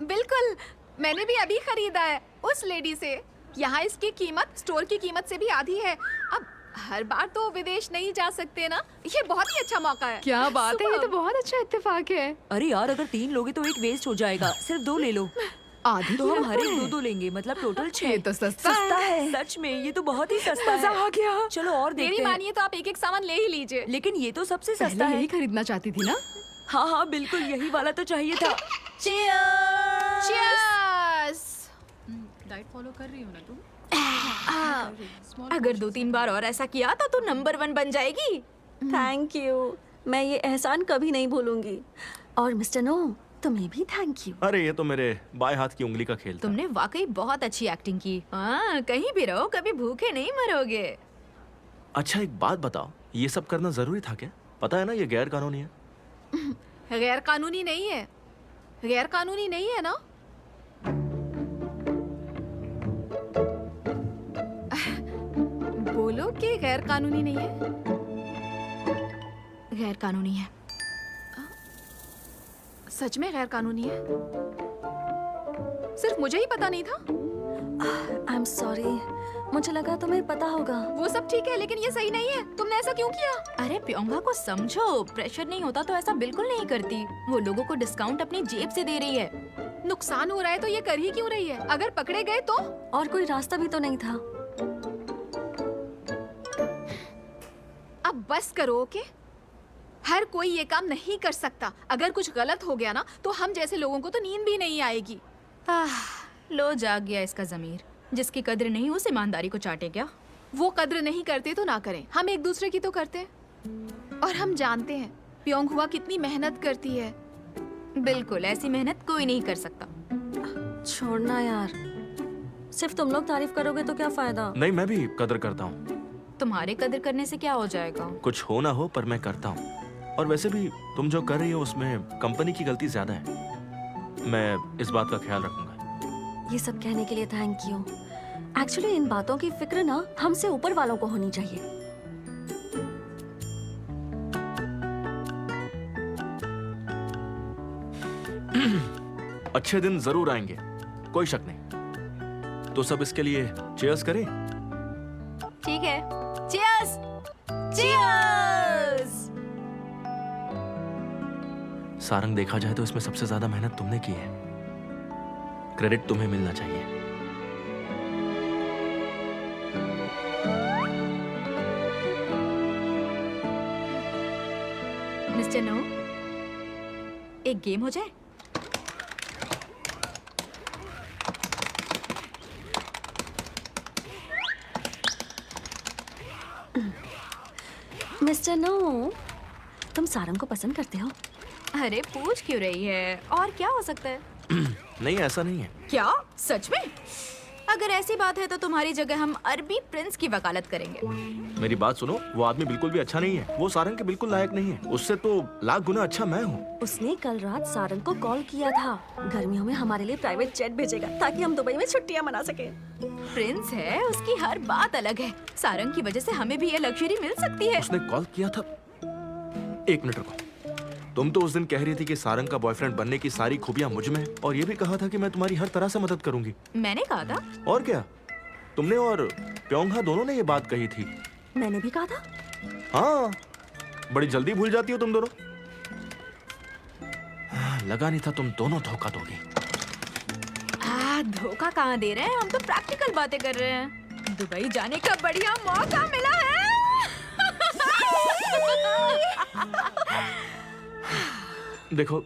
बिल्कुल, मैंने भी अभी खरीदा है उस लेडी से। यहाँ इसकी कीमत स्टोर की कीमत से भी आधी है। अब हर बार तो विदेश नहीं जा सकते ना, ये बहुत ही अच्छा मौका है। क्या बात है, ये तो बहुत अच्छा इत्तेफाक है। अरे यार, अगर 3 लोगे तो एक वेस्ट हो जाएगा, सिर्फ 2 ले लो। आधी तो हम हर एक 2-2 लेंगे, मतलब टोटल 6। ये तो सस्ता है। सच में ये तो बहुत ही सस्ता है। मजा आ गया। चलो और देखते मेरी हैं। मानिए तो आप एक एक सामान ले ही लीजिए। लेकिन ये तो सबसे सस्ता पहले है। यही खरीदना चाहती थी ना? हाँ हाँ बिल्कुल, यही वाला तो चाहिए था। Cheers! डाइट फॉलो कर रही हो ना तुम? अगर 2-3 बार और ऐसा किया तो तू नंबर 1 बन जाएगी। थैंक यू, मैं ये एहसान कभी नहीं भूलूंगी। और मिस्टर नो, तुम्हें भी थैंक यू। अरे ये तो मेरे बाएं हाथ की उंगली का खेल था। तुमने वाकई बहुत अच्छी एक्टिंग की। हाँ, कहीं भी रहो, कभी भूखे नहीं मरोगे। अच्छा एक बात बताओ, ये सब करना जरूरी था क्या? पता है ना ये गैर कानूनी है। गैर कानूनी नहीं है, गैर कानूनी नहीं है ना? बोलो कि गैर कानूनी नहीं है। गैर कानूनी है। सच में गैर कानूनी है? सिर्फ मुझे ही पता नहीं था। आई एम सॉरी, मुझे लगा तुम्हें पता होगा। वो सब ठीक है, लेकिन ये सही नहीं है। तुमने ऐसा क्यों किया? अरे प्रियंका को समझो, प्रेशर नहीं होता तो ऐसा बिल्कुल नहीं करती। वो लोगों को डिस्काउंट अपनी जेब से दे रही है। नुकसान हो रहा है तो ये कर ही क्यों रही है? अगर पकड़े गए तो? और कोई रास्ता भी तो नहीं था। अब बस करो, ओके? हर कोई ये काम नहीं कर सकता। अगर कुछ गलत हो गया ना तो हम जैसे लोगों को तो नींद भी नहीं आएगी। लो जाग गया इसका ज़मीर। जिसकी कद्र नहीं उस ईमानदारी को चाटे क्या? वो कद्र नहीं करते तो ना करें, हम एक दूसरे की तो करते हैं। और हम जानते हैं प्योंग हुआ कितनी मेहनत करती है। बिल्कुल, ऐसी मेहनत कोई नहीं कर सकता। छोड़ना यार, सिर्फ तुम लोग तारीफ करोगे तो क्या फायदा? नहीं, मैं भी कदर करता हूँ। तुम्हारे कदर करने से क्या हो जाएगा? कुछ हो ना हो पर मैं करता हूँ। और वैसे भी तुम जो कर रही हो उसमें कंपनी की गलती ज्यादा है। मैं इस बात का ख्याल रखूंगा। ये सब कहने के लिए थैंक यू। एक्चुअली इन बातों की फिक्र ना हमसे ऊपर वालों को होनी चाहिए। अच्छे दिन जरूर आएंगे, कोई शक नहीं। तो सब इसके लिए चीयर्स करें? ठीक है, चीयर्स! चीयर्स! सारंग, देखा जाए तो इसमें सबसे ज्यादा मेहनत तुमने की है। क्रेडिट तुम्हें मिलना चाहिए। मिस्टर नो, एक गेम हो जाए? मिस्टर नो, तुम सारंग को पसंद करते हो? अरे पूछ क्यों रही है? और क्या हो सकता है? नहीं, ऐसा नहीं है। क्या? सच में? अगर ऐसी बात है तो तुम्हारी जगह हम अरबी प्रिंस की वकालत करेंगे। मेरी बात सुनो, वो आदमी बिल्कुल भी अच्छा नहीं है। वो सारंग के बिल्कुल लायक नहीं है। उससे तो लाख गुना अच्छा मैं हूँ। उसने कल रात सारंग को कॉल किया था। गर्मियों में हमारे लिए प्राइवेट जेट भेजेगा ताकि हम दुबई में छुट्टियां मना सके। प्रिंस है, उसकी हर बात अलग है। सारंग की वजह से हमें भी ये लग्जरी मिल सकती है। उसने कॉल किया था? एक मिनट रुको। तुम तो उस दिन कह रही थी कि सारंग का बॉयफ्रेंड बनने की सारी खूबियां मुझ में, और ये भी कहा था कि मैं तुम्हारी हर तरह से मदद करूंगी। मैंने कहा था? और क्या, तुमने और प्योंगहा दोनों ने ये बात कही थी। मैंने भी कहा था। हाँ, बड़ी जल्दी भूल जाती हो तुम दोनों। लगा नहीं था तुम दोनों धोखा दोगी। धोखा कहाँ दे रहे हैं, हम तो प्रैक्टिकल बातें कर रहे हैं। दुबई जाने का बढ़िया मौका मिला है। देखो,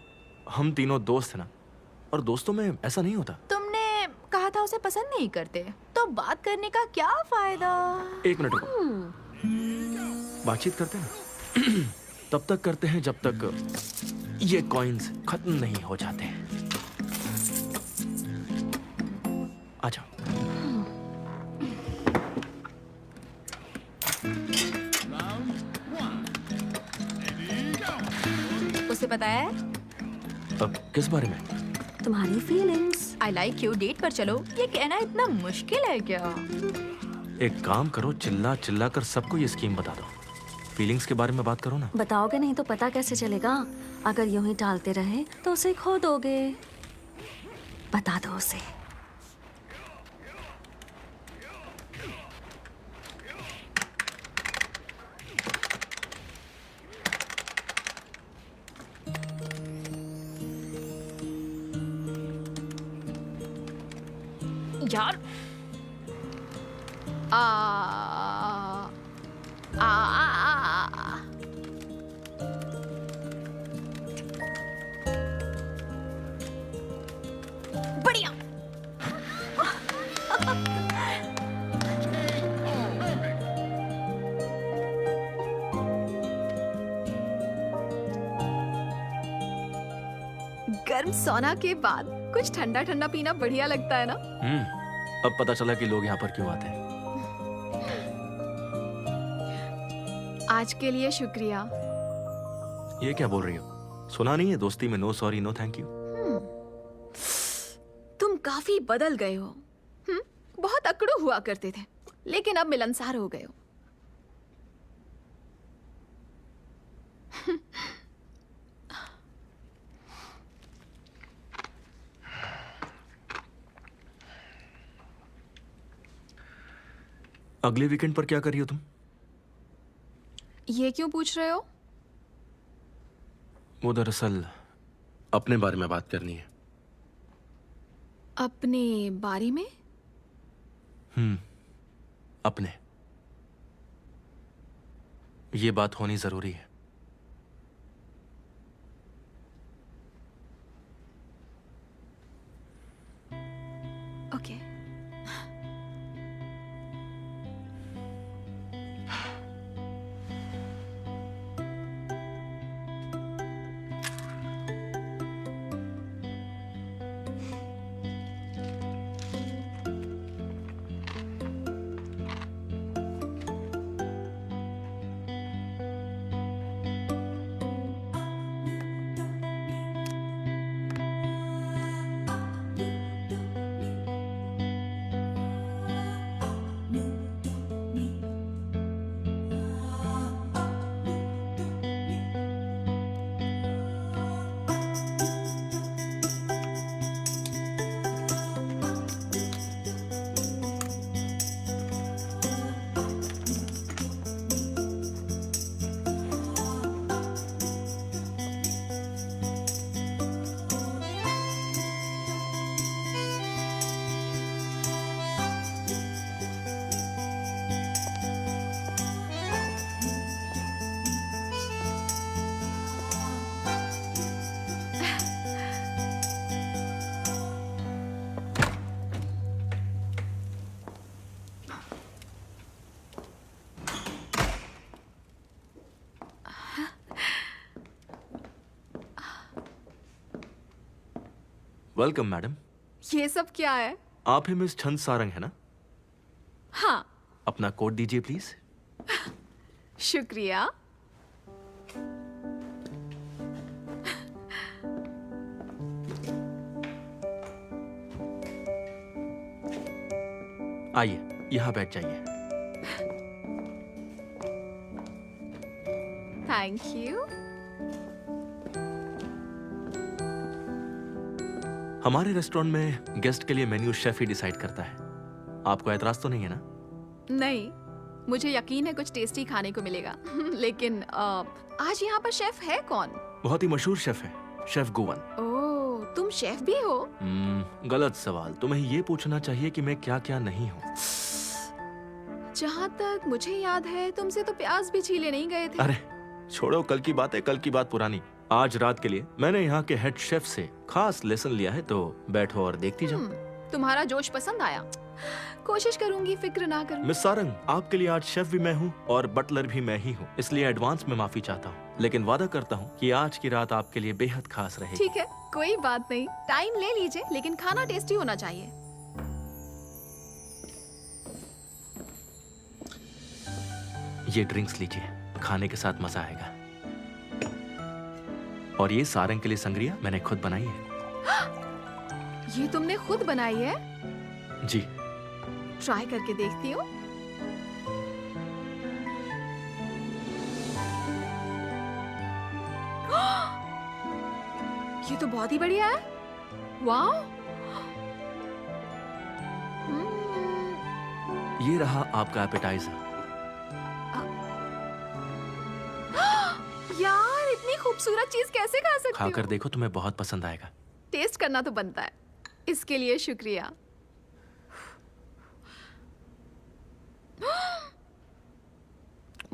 हम तीनों दोस्त हैं ना, और दोस्तों में ऐसा नहीं होता। तुमने कहा था उसे पसंद नहीं करते, तो बात करने का क्या फायदा? एक मिनट रुको, बातचीत करते हैं ना। तब तक करते हैं जब तक ये कॉइन्स खत्म नहीं हो जाते। आ जाओ। उसे पता है? अब किस बारे में? तुम्हारी feelings. I like you, date पर चलो, ये कहना इतना मुश्किल है क्या? एक काम करो, चिल्ला चिल्ला कर सबको ये स्कीम बता दो। फीलिंग्स के बारे में बात करो ना। बताओगे नहीं तो पता कैसे चलेगा? अगर यूं ही टालते रहे तो उसे खो दोगे। बता दो उसे। यार आ आ आ बढ़िया। गर्म सोना के बाद कुछ ठंडा ठंडा पीना बढ़िया लगता है ना? अब पता चला कि लोग यहाँ पर क्यों आते हैं। आज के लिए शुक्रिया। ये क्या बोल रही हो? सुना नहीं है दोस्ती में no sorry no thank you. तुम काफी बदल गए हो। बहुत अकड़ू हुआ करते थे, लेकिन अब मिलनसार हो गए हो। अगले वीकेंड पर क्या कर रही हो तुम? ये क्यों पूछ रहे हो? वो दरअसल अपने बारे में बात करनी है। अपने बारे में? अपने। ये बात होनी जरूरी है। ओके। Welcome madam. ये सब क्या है? आप ही मिस छंद सारंग है ना? हाँ। अपना कोड दीजिए प्लीज। शुक्रिया। आइए यहाँ बैठ जाइए। Thank you. हमारे रेस्टोरेंट में गेस्ट के लिए मेन्यू शेफ ही डिसाइड करता है। आपको एतराज तो नहीं है ना? नहीं, मुझे यकीन है कुछ टेस्टी खाने को मिलेगा। लेकिन आज यहाँ पर शेफ है कौन? बहुत ही मशहूर शेफ है, शेफ गोवन। ओह, तुम शेफ भी हो? गलत सवाल। तुम्हें ये पूछना चाहिए कि मैं क्या क्या नहीं हूँ। जहाँ तक मुझे याद है तुमसे तो प्याज भी छीले नहीं गए थे। अरे छोड़ो, कल की बात है, कल की बात पुरानी। आज रात के लिए मैंने यहाँ के हेड शेफ से खास लेसन लिया है, तो बैठो और देखती जाओ। तुम्हारा जोश पसंद आया। कोशिश करूंगी, फिक्र ना करो। मिस सारंग, आपके लिए आज शेफ भी मैं हूँ और बटलर भी मैं ही हूँ, इसलिए एडवांस में माफी चाहता हूँ, लेकिन वादा करता हूँ कि आज की रात आपके लिए बेहद खास रहेगी। ठीक है, कोई बात नहीं, टाइम ले लीजिए, लेकिन खाना टेस्टी होना चाहिए। ये ड्रिंक्स लीजिए, खाने के साथ मजा आएगा। और ये सारंग के लिए संग्रिया मैंने खुद बनाई है। ये तुमने खुद बनाई है? जी। ट्राई करके देखती हूँ। ये तो बहुत ही बढ़िया है। वाह! ये रहा आपका एपेटाइजर। यार, इतनी खूबसूरत चीज कैसे खा सकती खाकर हूँ? देखो, तुम्हें बहुत पसंद आएगा। टेस्ट करना तो बनता है, इसके लिए शुक्रिया।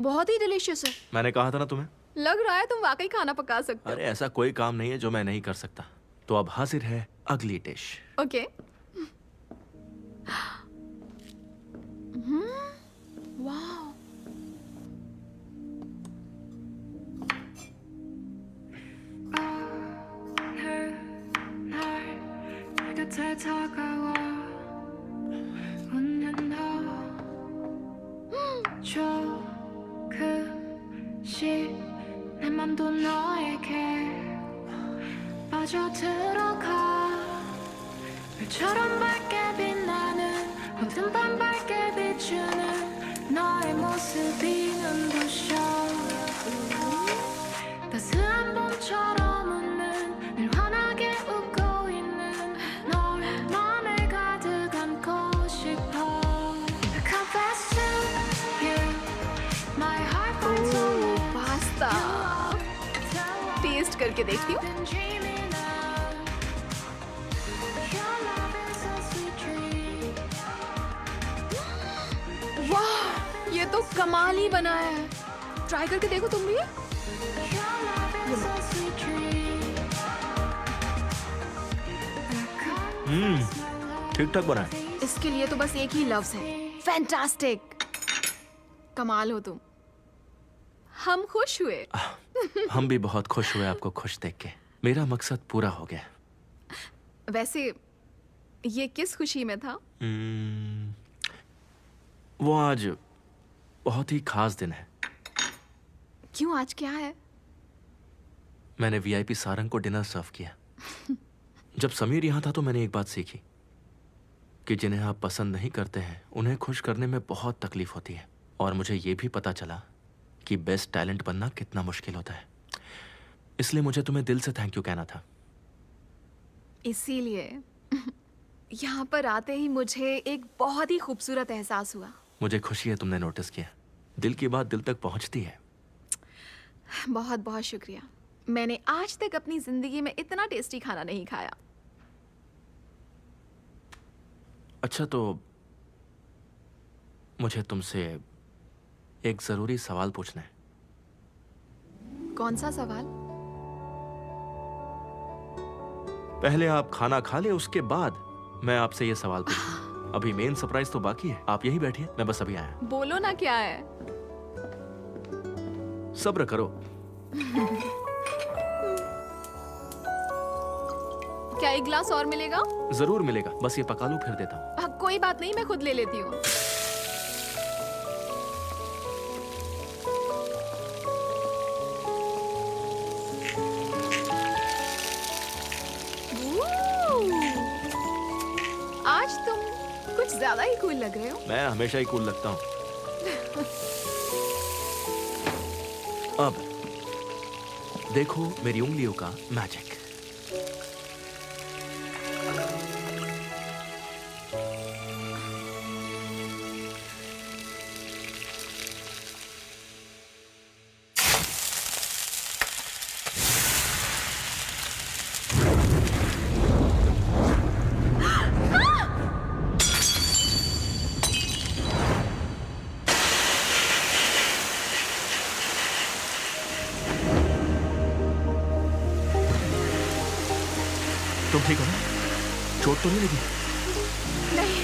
बहुत ही डिलीशियस है। मैंने कहा था ना तुम्हें। लग रहा है तुम वाकई खाना पका सकते अरे ऐसा कोई काम नहीं है जो मैं नहीं कर सकता। तो अब हाजिर है अगली डिश। हो। ओके। वाह! 내 맘도 너에게 빠져들어가 별처럼 밝게 빛나는 어둠 밤 밝게 비추는 너의 모습이 눈부셔 따스한 봄처럼 웃는 늘 환하게 웃고 있는 너의 맘에 가득 안고 싶어 I confess to you my heart finds a way pasta taste करके देखती हूँ। वाह, ये तो कमाल ही बना है। ट्राई करके देखो तुम भी। ठीक ठाक बना है। इसके लिए तो बस एक ही लफ्ज है, फैंटास्टिक। कमाल हो तुम। हम खुश हुए। हम भी बहुत खुश हुए आपको खुश देख के। मेरा मकसद पूरा हो गया। वैसे ये किस खुशी में था? वो आज बहुत ही खास दिन है। क्यों, आज क्या है? मैंने वीआईपी सारंग को डिनर सर्व किया। जब समीर यहाँ था तो मैंने एक बात सीखी कि जिन्हें आप पसंद नहीं करते हैं उन्हें खुश करने में बहुत तकलीफ होती है। और मुझे ये भी पता चला कि बेस्ट टैलेंट बनना कितना मुश्किल होता है। इसलिए मुझे तुम्हें दिल से थैंक यू कहना था। इसीलिए यहाँ पर आते ही मुझे एक बहुत ही खूबसूरत एहसास हुआ। मुझे खुशी है तुमने नोटिस किया। दिल की बात दिल तक पहुंचती है। बहुत बहुत शुक्रिया। मैंने आज तक अपनी जिंदगी में इतना टेस्टी खाना नहीं खाया। अच्छा, तो मुझे तुमसे एक जरूरी सवाल पूछना है। कौन सा सवाल? पहले आप खाना खा ले, उसके बाद मैं आपसे ये सवाल पूछूं। अभी मेन सरप्राइज तो बाकी है। आप यहीं बैठिए, मैं बस अभी आया। बोलो ना, क्या है? सब्र करो। क्या एक गिलास और मिलेगा? जरूर मिलेगा, बस ये पका लूं फिर देता हूँ। कोई बात नहीं, मैं खुद ले लेती हूँ। आज तुम कुछ ज्यादा ही कूल लग रहे हो। मैं हमेशा ही कूल लगता हूँ। अब देखो मेरी उंगलियों का मैजिक। तुम ठीक हो ना? चोट तो नहीं लगी? नहीं।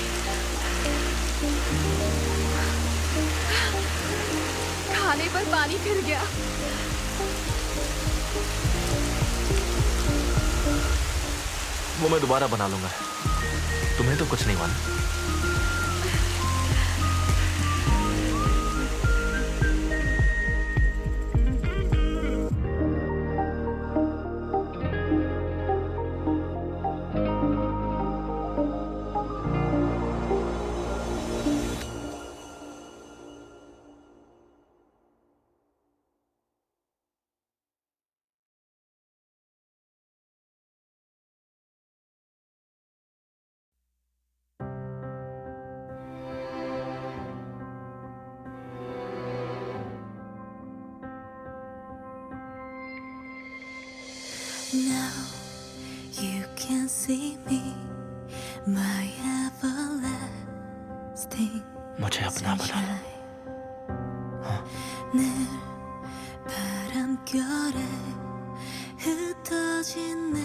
खाने पर पानी फिर गया। वो मैं दोबारा बना लूंगा। तुम्हें तो कुछ नहीं मालूम। Now you can see me, my everlasting मुझे अपना बना लो। 늘 바람결에 흩어진 내